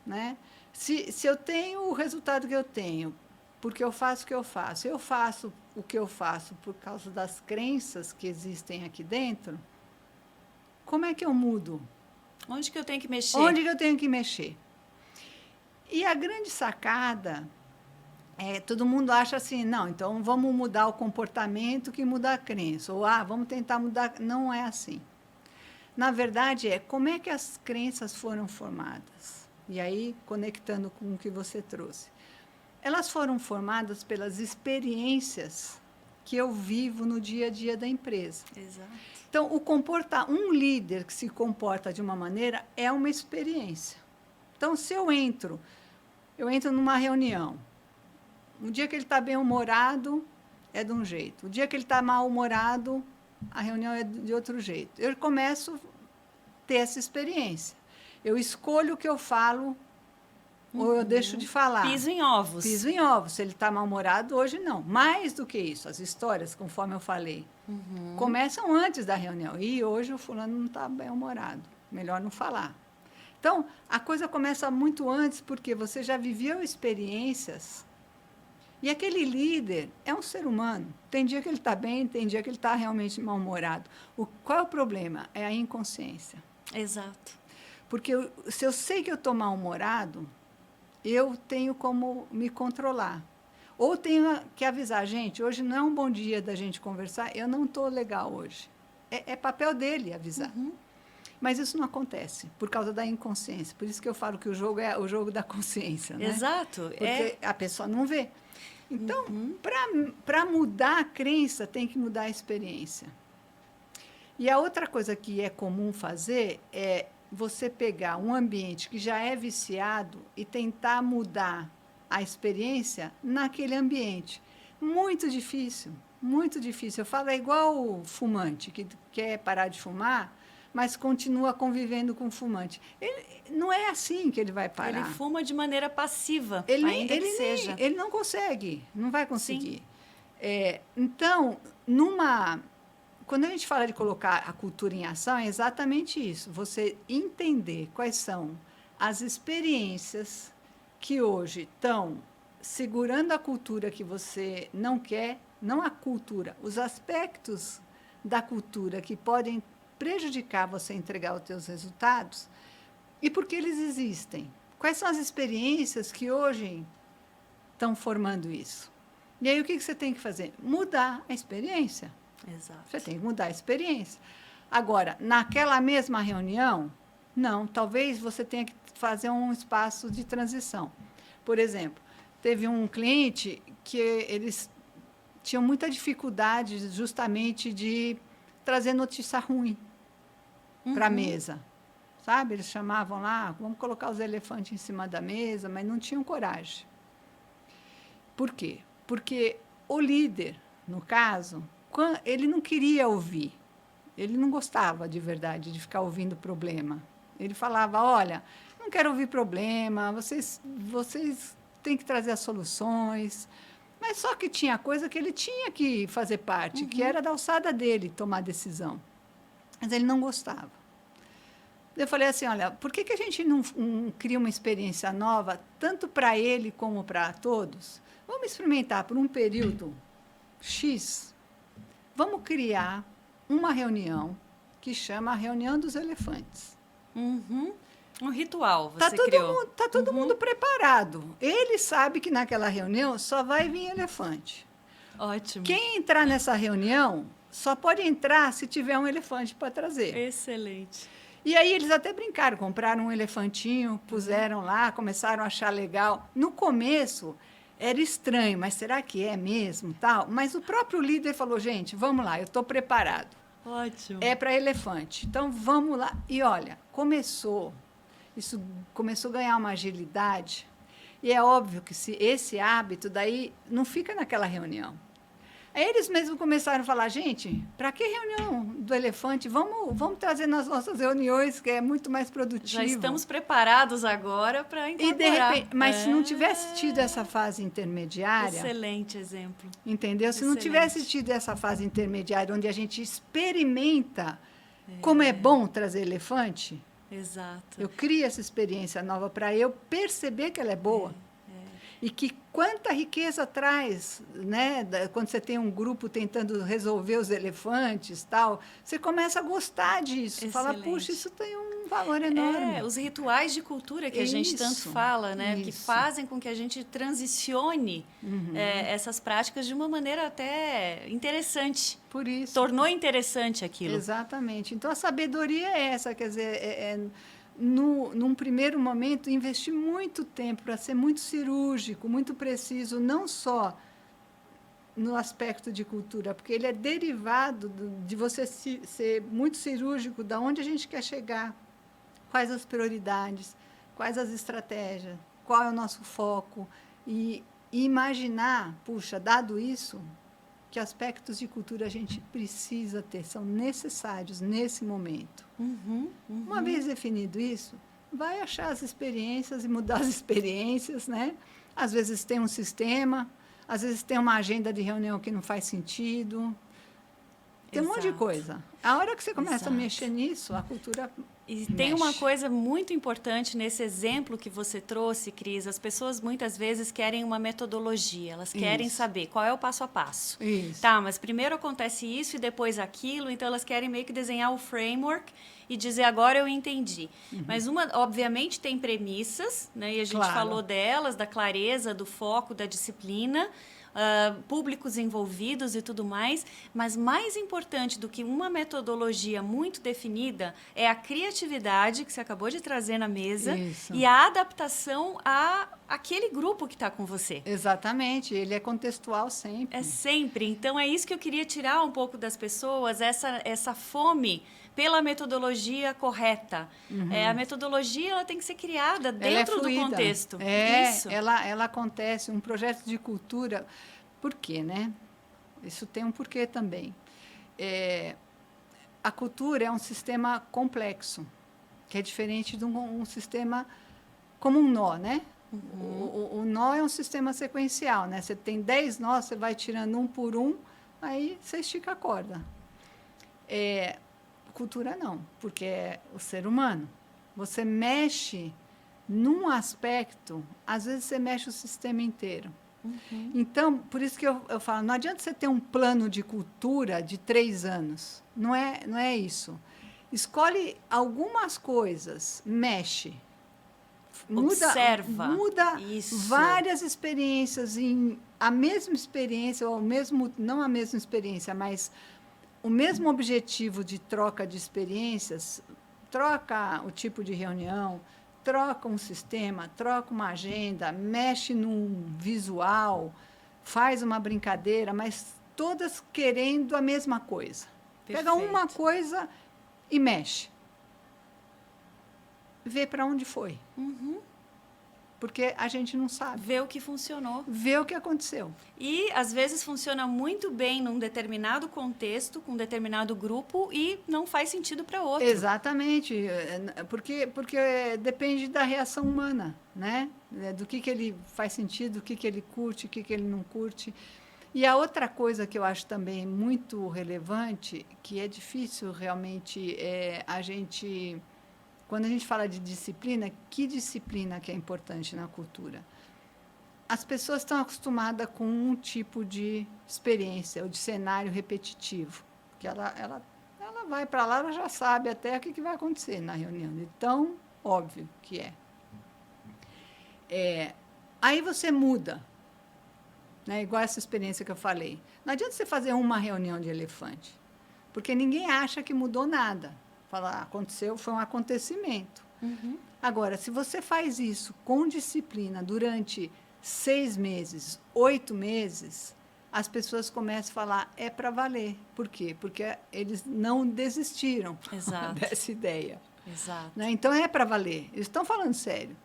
Né? Se eu tenho o resultado que eu tenho, porque eu faço o que eu faço o que eu faço por causa das crenças que existem aqui dentro, como é que eu mudo? Onde que eu tenho que mexer? Onde que eu tenho que mexer? E a grande sacada todo mundo acha assim, não, então vamos mudar o comportamento que muda a crença. Ou, vamos tentar mudar. Não é assim. Na verdade, como é que as crenças foram formadas? E aí, conectando com o que você trouxe. Elas foram formadas pelas experiências que eu vivo no dia a dia da empresa. Exato. Então, um líder que se comporta de uma maneira é uma experiência. Então, se eu entro numa reunião, o dia que ele está bem-humorado é de um jeito, o dia que ele está mal-humorado, a reunião é de outro jeito. Eu começo a ter essa experiência. Eu escolho o que eu falo ou eu deixo de falar. Piso em ovos. Piso em ovos. Se ele está mal-humorado, hoje não. Mais do que isso, as histórias, conforme eu falei, começam antes da reunião. E hoje o fulano não está bem-humorado. Melhor não falar. Então, a coisa começa muito antes, porque você já viveu experiências. E aquele líder é um ser humano. Tem dia que ele está bem, tem dia que ele está realmente mal-humorado. Qual é o problema? É a inconsciência. Exato. Porque se eu sei que eu estou mal-humorado, eu tenho como me controlar. Ou tenho que avisar, gente, hoje não é um bom dia da gente conversar, eu não estou legal hoje. É papel dele avisar. Mas isso não acontece, por causa da inconsciência. Por isso que eu falo que o jogo é o jogo da consciência. Né? Exato. Porque a pessoa não vê. Então, para mudar a crença, tem que mudar a experiência. E a outra coisa que é comum fazer é você pegar um ambiente que já é viciado e tentar mudar a experiência naquele ambiente. Muito difícil, muito difícil. Eu falo, é igual o fumante que quer parar de fumar, mas continua convivendo com o fumante. Não é assim que ele vai parar. Ele fuma de maneira passiva, ainda que seja. Ele não consegue, não vai conseguir. Sim. Então, quando a gente fala de colocar a cultura em ação, é exatamente isso. Você entender quais são as experiências que hoje estão segurando a cultura que você não quer, não a cultura, os aspectos da cultura que podem prejudicar você entregar os seus resultados e por que eles existem. Quais são as experiências que hoje estão formando isso? E aí o que você tem que fazer? Mudar a experiência. Exato. Você tem que mudar a experiência. Agora, naquela mesma reunião, não, talvez você tenha que fazer um espaço de transição. Por exemplo, teve um cliente que eles tinham muita dificuldade justamente de trazer notícia ruim para a mesa. Sabe? Eles chamavam lá, vamos colocar os elefantes em cima da mesa, mas não tinham coragem. Por quê? Porque o líder, no caso, ele não queria ouvir. Ele não gostava, de verdade, de ficar ouvindo problema. Ele falava, olha, não quero ouvir problema, vocês têm que trazer as soluções. Mas só que tinha coisa que ele tinha que fazer parte, que era da alçada dele tomar decisão. Mas ele não gostava. Eu falei assim, olha, por que a gente não cria uma experiência nova, tanto para ele como para todos? Vamos experimentar por um período X. Vamos criar uma reunião que chama a Reunião dos Elefantes. Um ritual você criou. Está todo mundo preparado. Ele sabe que naquela reunião só vai vir elefante. Ótimo. Quem entrar nessa reunião só pode entrar se tiver um elefante para trazer. Excelente. E aí eles até brincaram, compraram um elefantinho, puseram lá, começaram a achar legal. No começo era estranho, mas será que é mesmo, tal? Mas o próprio líder falou, gente, vamos lá, eu estou preparado. Ótimo. É para elefante. Então vamos lá. E olha, isso começou a ganhar uma agilidade. E é óbvio que se esse hábito daí não fica naquela reunião. Aí eles mesmos começaram a falar, gente, para que reunião do elefante? Vamos trazer nas nossas reuniões, que é muito mais produtivo. Já estamos preparados agora para incorporar. E de repente, mas se não tivesse tido essa fase intermediária... Excelente exemplo. Entendeu? Se não tivesse tido essa fase intermediária, onde a gente experimenta como é bom trazer elefante... Exato. Eu crio essa experiência nova para eu perceber que ela é boa. E que quanta riqueza traz, né? Quando você tem um grupo tentando resolver os elefantes, tal, você começa a gostar disso. Excelente. Fala, puxa, isso tem um valor enorme. Os rituais de cultura que a gente tanto fala, né? Que fazem com que a gente transicione essas práticas de uma maneira até interessante. Por isso. Tornou interessante aquilo. Exatamente. Então, a sabedoria é essa, quer dizer, num primeiro momento, investir muito tempo para ser muito cirúrgico, muito preciso, não só no aspecto de cultura, porque ele é derivado de você ser muito cirúrgico de onde a gente quer chegar, quais as prioridades, quais as estratégias, qual é o nosso foco, e imaginar, puxa, dado isso, que aspectos de cultura a gente precisa ter, são necessários nesse momento. Uma vez definido isso, vai achar as experiências e mudar as experiências, né? Às vezes tem um sistema, às vezes tem uma agenda de reunião que não faz sentido. Tem um monte de coisa. A hora que você começa a mexer nisso, a cultura E tem uma coisa muito importante nesse exemplo que você trouxe, Cris. As pessoas muitas vezes querem uma metodologia, elas querem saber qual é o passo a passo. Isso. Tá, mas primeiro acontece isso e depois aquilo, então elas querem meio que desenhar o framework e dizer agora eu entendi. Mas obviamente tem premissas, né? E a gente falou delas, da clareza, do foco, da disciplina. Públicos envolvidos e tudo mais, mas mais importante do que uma metodologia muito definida é a criatividade que você acabou de trazer na mesa e a adaptação àquele grupo que está com você. Exatamente, ele é contextual sempre. É sempre, então é isso que eu queria tirar um pouco das pessoas, essa fome pela metodologia correta. A metodologia ela tem que ser criada dentro do contexto. Isso. Ela acontece, um projeto de cultura. Por quê, né? Isso tem um porquê também. A cultura é um sistema complexo, que é diferente de um sistema como um nó, né? O nó é um sistema sequencial, né? Você tem 10 nós, você vai tirando um por um, aí você estica a corda. Cultura não, porque é o ser humano. Você mexe num aspecto, às vezes você mexe o sistema inteiro. Então, por isso que eu falo, não adianta você ter um plano de cultura de 3 anos. Não é isso. Escolhe algumas coisas, mexe. Observa. Muda isso. várias experiências a mesma experiência, ou não a mesma experiência, mas o mesmo objetivo de troca de experiências, troca o tipo de reunião, troca um sistema, troca uma agenda, mexe num visual, faz uma brincadeira, mas todas querendo a mesma coisa. Perfeito. Pega uma coisa e mexe. Vê para onde foi. Porque a gente não sabe. Vê o que funcionou. Vê o que aconteceu. E, às vezes, funciona muito bem num determinado contexto, com um determinado grupo, e não faz sentido para outro. Exatamente. Porque depende da reação humana, né? Do que ele faz sentido, o que ele curte, o que ele não curte. E a outra coisa que eu acho também muito relevante, que é difícil realmente a gente... Quando a gente fala de disciplina, que disciplina que é importante na cultura? As pessoas estão acostumadas com um tipo de experiência, ou de cenário repetitivo. Que ela vai para lá, ela já sabe até o que vai acontecer na reunião. De tão óbvio que é. Aí você muda. Né? Igual essa experiência que eu falei. Não adianta você fazer uma reunião de elefante, porque ninguém acha que mudou nada. Falar, aconteceu, foi um acontecimento. Agora, se você faz isso com disciplina durante 6 meses, 8 meses, as pessoas começam a falar, é para valer. Por quê? Porque eles não desistiram dessa ideia. Exato. Né? Então, é para valer. Eles estão falando sério.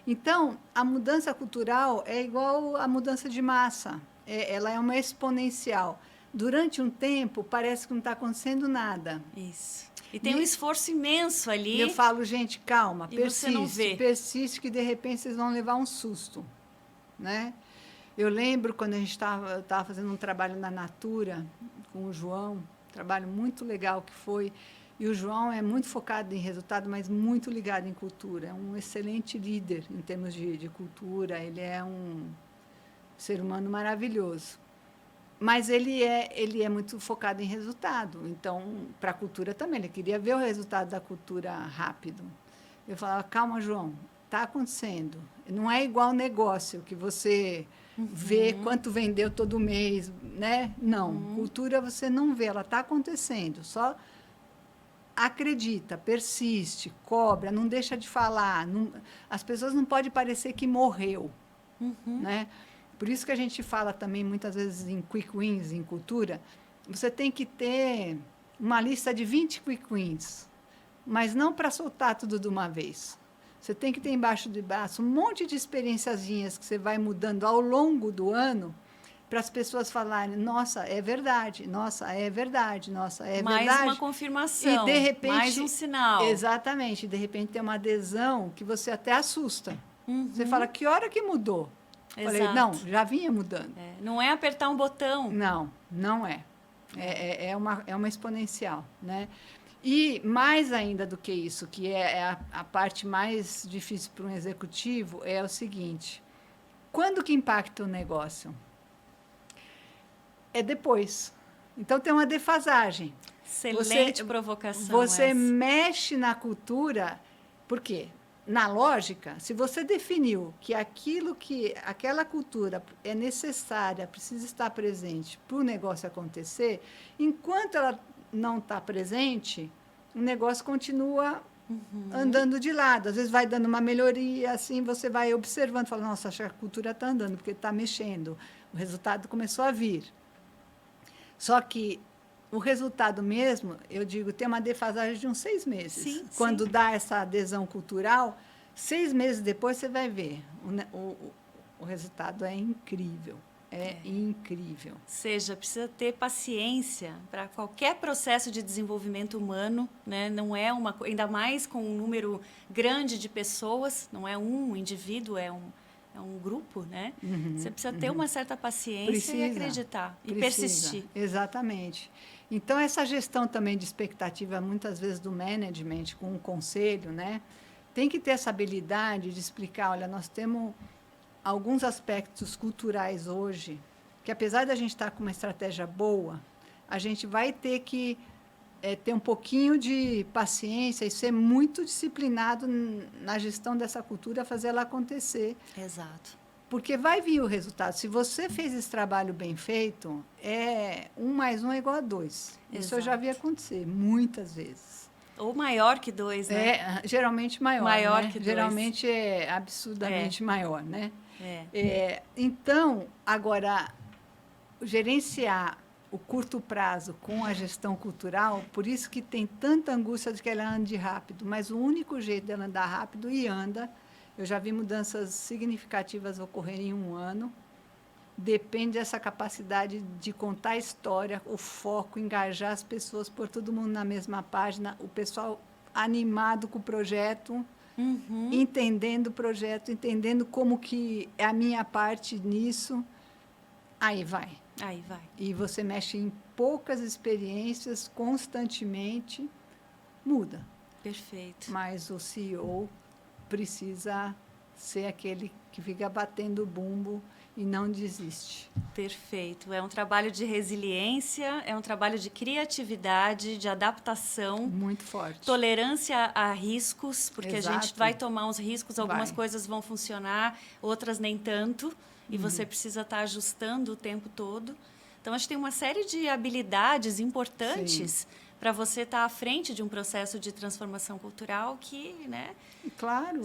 Então, a mudança cultural é igual a mudança de massa. Ela é uma exponencial. Durante um tempo, parece que não está acontecendo nada. Isso. E tem um esforço imenso ali. Eu falo, gente, calma, persiste, que de repente vocês vão levar um susto. Né? Eu lembro quando eu estava fazendo um trabalho na Natura com o João, um trabalho muito legal que foi. E o João é muito focado em resultado, mas muito ligado em cultura. É um excelente líder em termos de cultura. Ele é um ser humano maravilhoso. Mas ele é muito focado em resultado. Então, para a cultura também, ele queria ver o resultado da cultura rápido. Eu falava, calma, João, está acontecendo. Não é igual negócio, que você vê quanto vendeu todo mês. Né? Não, cultura você não vê, ela está acontecendo. Só acredita, persiste, cobra, não deixa de falar. As pessoas não podem parecer que morreu. Né? Por isso que a gente fala também, muitas vezes, em quick wins, em cultura, você tem que ter uma lista de 20 quick wins, mas não para soltar tudo de uma vez. Você tem que ter embaixo do braço um monte de experienciazinhas que você vai mudando ao longo do ano, para as pessoas falarem, nossa, é verdade, nossa, é verdade, nossa, é verdade. Mais uma confirmação, e de repente, mais um sinal. Exatamente, de repente tem uma adesão que você até assusta. Você fala, que hora que mudou? Falei, não, já vinha mudando. Não é apertar um botão. Não é. É uma exponencial. Né? E mais ainda do que isso, que é a parte mais difícil para um executivo, é o seguinte, quando que impacta o negócio? É depois. Então, tem uma defasagem. Excelente provocação. Você mexe na cultura, por quê? Na lógica, se você definiu que aquela cultura é necessária, precisa estar presente para o negócio acontecer, enquanto ela não está presente, o negócio continua andando de lado. Às vezes vai dando uma melhoria, assim, você vai observando, fala, nossa, acho que a cultura está andando, porque está mexendo. O resultado começou a vir. Só que o resultado mesmo, eu digo, tem uma defasagem de uns 6 meses. Sim, Quando sim. dá essa adesão cultural, 6 meses depois você vai ver. O resultado é incrível. É incrível. Ou seja, precisa ter paciência para qualquer processo de desenvolvimento humano, né? Não é ainda mais com um número grande de pessoas, não é um indivíduo, é um grupo, né? Você precisa ter uma certa paciência e acreditar e persistir. Exatamente. Então, essa gestão também de expectativa, muitas vezes do management, com o conselho, né? Tem que ter essa habilidade de explicar, olha, nós temos alguns aspectos culturais hoje, que apesar da gente estar com uma estratégia boa, a gente vai ter que ter um pouquinho de paciência e ser muito disciplinado na gestão dessa cultura, fazer ela acontecer. Exato. Porque vai vir o resultado. Se você fez esse trabalho bem feito, 1 mais 1 é igual a 2. Isso eu já vi acontecer muitas vezes. Ou maior que 2, né? Geralmente maior. Maior né? que 2. Geralmente é absurdamente maior, né? É. Então, agora, gerenciar o curto prazo com a gestão cultural, por isso que tem tanta angústia de que ela ande rápido, mas o único jeito dela andar rápido, e anda, eu já vi mudanças significativas ocorrerem em 1 ano, depende dessa capacidade de contar a história, o foco, engajar as pessoas, pôr todo mundo na mesma página, o pessoal animado com o projeto, entendendo o projeto, entendendo como que é a minha parte nisso, aí vai. Aí vai. E você mexe em poucas experiências, constantemente, muda. Perfeito. Mas o CEO precisa ser aquele que fica batendo o bumbo e não desiste. Perfeito. É um trabalho de resiliência, é um trabalho de criatividade, de adaptação. Muito forte. Tolerância a riscos, porque a gente vai tomar uns riscos, algumas coisas vão funcionar, outras nem tanto, e você precisa estar ajustando o tempo todo. Então, acho que tem uma série de habilidades importantes para você estar à frente de um processo de transformação cultural que, né? Claro,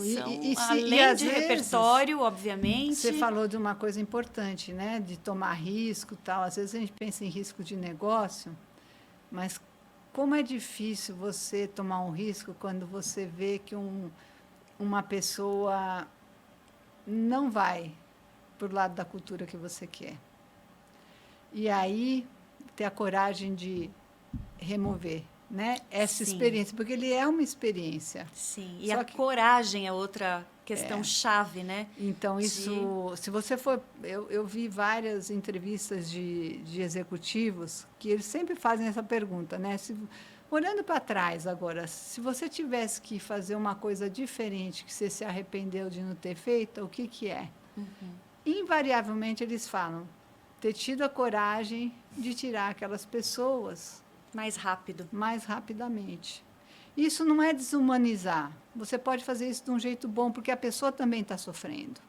além de repertório, obviamente. Você falou de uma coisa importante, né? De tomar risco e tal. Às vezes a gente pensa em risco de negócio, mas como é difícil você tomar um risco quando você vê que uma pessoa não vai para o lado da cultura que você quer. E aí, ter a coragem de remover, né? Essa experiência, porque ele é uma experiência. Sim, e coragem é outra questão-chave, né? Então, isso, se você for... Eu vi várias entrevistas de executivos que eles sempre fazem essa pergunta, né? Olhando para trás agora, se você tivesse que fazer uma coisa diferente, que você se arrependeu de não ter feito, o que é? Invariavelmente, eles falam ter tido a coragem de tirar aquelas pessoas mais rapidamente. Isso não é desumanizar. Você pode fazer isso de um jeito bom, porque a pessoa também está sofrendo.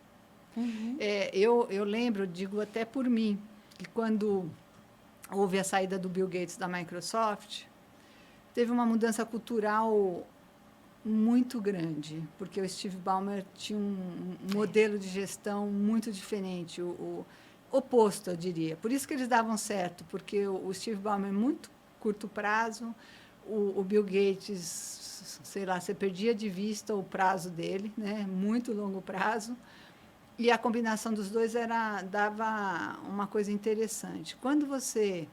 Eu lembro, digo até por mim, que quando houve a saída do Bill Gates da Microsoft, teve uma mudança cultural muito grande, porque o Steve Ballmer tinha um modelo de gestão muito diferente, o oposto, eu diria. Por isso que eles davam certo, porque o Steve Ballmer, muito curto prazo, o Bill Gates, sei lá, você perdia de vista o prazo dele, né? Muito longo prazo, e a combinação dos dois dava uma coisa interessante. Quando você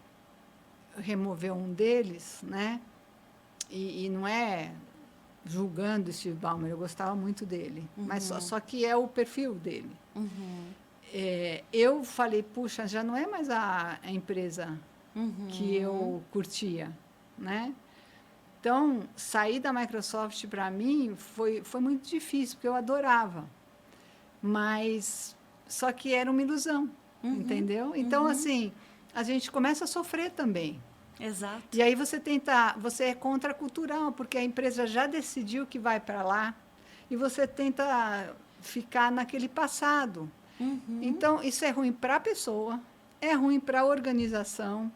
removeu um deles, né? E não é julgando o Steve Ballmer, eu gostava muito dele, mas só que é o perfil dele. Eu falei, puxa, já não é mais a empresa que eu curtia, né? Então, sair da Microsoft, para mim, foi muito difícil, porque eu adorava. Mas, só que era uma ilusão, entendeu? Então, assim, a gente começa a sofrer também. Exato. E aí você é contracultural, porque a empresa já decidiu que vai para lá, e você tenta ficar naquele passado. Então, isso é ruim para a pessoa, é ruim para a organização,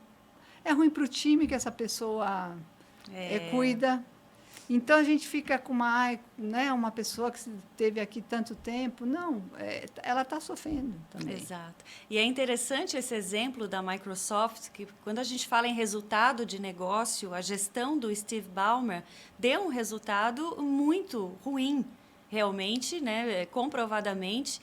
é ruim para o time que essa pessoa cuida. Então, a gente fica com uma pessoa que esteve aqui tanto tempo. Não, ela está sofrendo também. Exato. E é interessante esse exemplo da Microsoft, que quando a gente fala em resultado de negócio, a gestão do Steve Ballmer deu um resultado muito ruim, realmente, né, comprovadamente.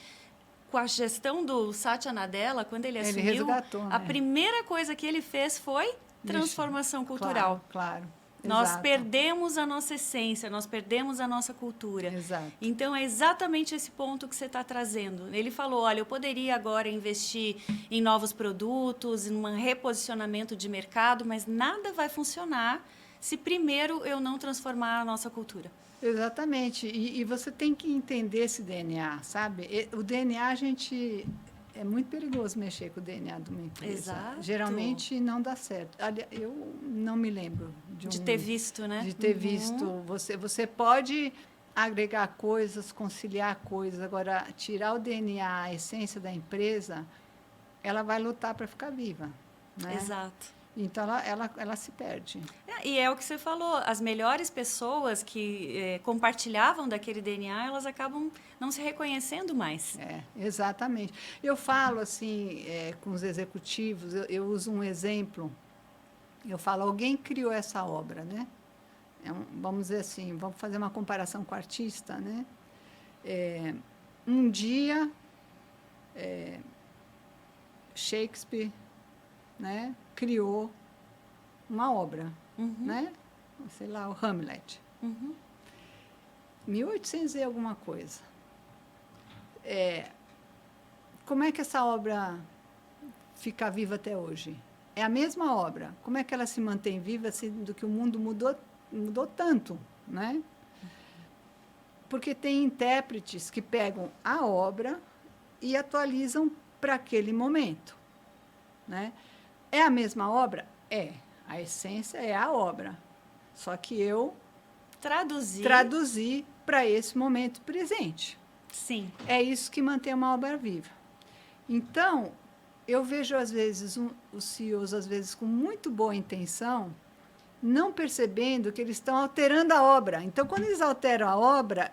Com a gestão do Satya Nadella, quando ele assumiu, resgatou, a primeira coisa que ele fez foi transformação cultural. Claro. Nós Exato. perdemos a nossa essência, nós perdemos a nossa cultura. Exato. Então, é exatamente esse ponto que você está trazendo. Ele falou, olha, eu poderia agora investir em novos produtos, em um reposicionamento de mercado, mas nada vai funcionar se primeiro eu não transformar a nossa cultura. Exatamente. E você tem que entender esse DNA, sabe? O DNA, é muito perigoso mexer com o DNA de uma empresa. Exato. Geralmente não dá certo. Eu não me lembro de ter visto, né? De ter visto. Você pode agregar coisas, conciliar coisas. Agora, tirar o DNA, a essência da empresa, ela vai lutar para ficar viva. Né? Exato. Então, ela se perde. E é o que você falou, as melhores pessoas que compartilhavam daquele DNA, elas acabam não se reconhecendo mais. Exatamente. Eu falo assim, com os executivos, eu uso um exemplo, eu falo, alguém criou essa obra, né? Vamos dizer assim, vamos fazer uma comparação com o artista, né? Um dia, Shakespeare, né, criou uma obra, né? Sei lá, o Hamlet. 1800 e alguma coisa. Como é que essa obra fica viva até hoje? É a mesma obra. Como é que ela se mantém viva, sendo que o mundo mudou tanto, né? Porque tem intérpretes que pegam a obra e atualizam para aquele momento, né? É a mesma obra? A essência é a obra. Só que eu traduzi para esse momento presente. Sim. É isso que mantém uma obra viva. Então, eu vejo, às vezes, os CEOs, às vezes, com muito boa intenção, não percebendo que eles estão alterando a obra. Então, quando eles alteram a obra,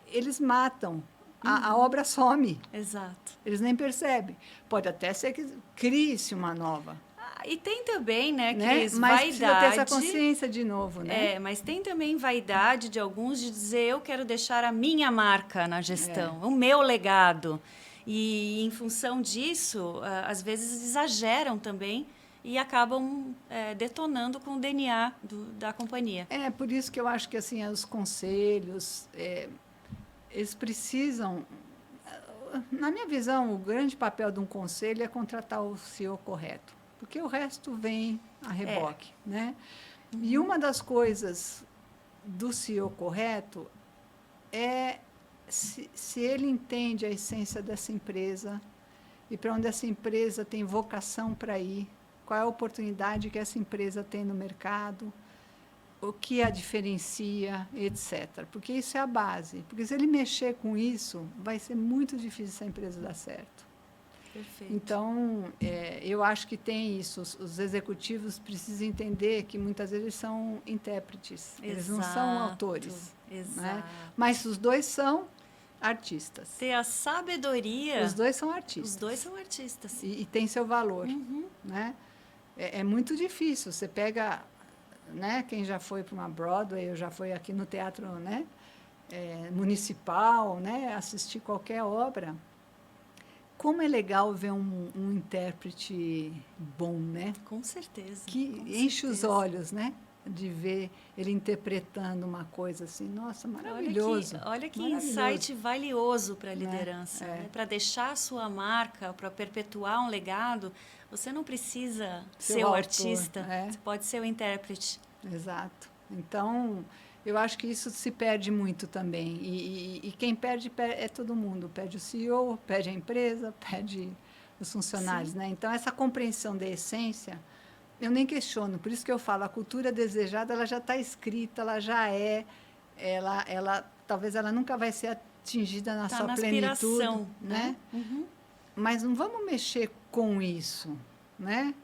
eles matam. A obra some. Exato. Eles nem percebem. Pode até ser que crie-se uma nova. E tem também, né, Cris, mas vaidade. Precisa ter essa consciência de novo, né? Mas tem também vaidade de alguns de dizer, eu quero deixar a minha marca na gestão, o meu legado. E, em função disso, às vezes exageram também e acabam detonando com o DNA da companhia. Por isso que eu acho que assim, os conselhos, eles precisam... Na minha visão, o grande papel de um conselho é contratar o CEO correto, porque o resto vem a reboque, né? E uma das coisas do CEO correto é se ele entende a essência dessa empresa e para onde essa empresa tem vocação para ir, qual é a oportunidade que essa empresa tem no mercado, o que a diferencia, etc. Porque isso é a base. Porque se ele mexer com isso, vai ser muito difícil essa empresa dar certo. Perfeito. Então, eu acho que tem isso. Os executivos precisam entender que muitas vezes eles são intérpretes. Exato. Eles não são autores. Exato. Né? Mas os dois são artistas. Ter a sabedoria... Os dois são artistas. Os dois são artistas. E tem seu valor. Né? É muito difícil. Você pega... Né? Quem já foi para uma Broadway, eu já fui aqui no teatro, né? Municipal, né? Assistir qualquer obra. Como é legal ver um intérprete bom, né? Com certeza. Que enche os olhos, né? De ver ele interpretando uma coisa assim, nossa, maravilhoso. Olha que insight valioso para a liderança. Né? Para deixar a sua marca, para perpetuar um legado, você não precisa ser o artista, você pode ser o intérprete. Exato. Então, eu acho que isso se perde muito também. E quem perde é todo mundo. Perde o CEO, perde a empresa, perde os funcionários. Né? Então, essa compreensão da essência... Eu nem questiono, por isso que eu falo, a cultura desejada ela já está escrita, ela já talvez ela nunca vai ser atingida na sua plenitude, né? Mas não vamos mexer com isso, né?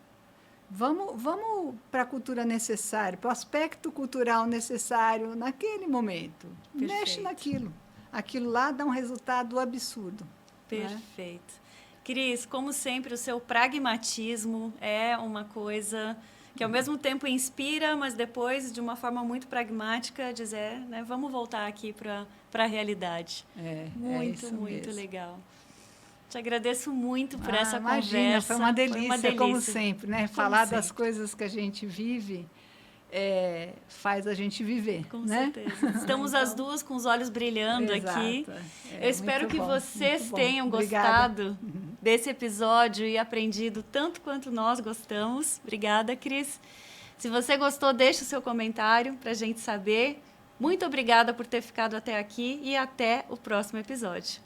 Vamos para a cultura necessária, para o aspecto cultural necessário naquele momento. Perfeito. Mexe naquilo. Aquilo lá dá um resultado absurdo. Perfeito. Cris, como sempre, o seu pragmatismo é uma coisa que ao mesmo tempo inspira, mas depois, de uma forma muito pragmática, dizer, né, vamos voltar aqui para a realidade. Muito mesmo. Legal. Te agradeço muito por essa imagina, conversa. Foi uma delícia, como sempre, né? Falar sempre. das coisas que a gente vive faz a gente viver. Com né? certeza. Estamos as duas com os olhos brilhando aqui. Eu espero que vocês tenham gostado desse episódio e aprendido tanto quanto nós gostamos. Obrigada, Cris. Se você gostou, deixe o seu comentário para a gente saber. Muito obrigada por ter ficado até aqui e até o próximo episódio.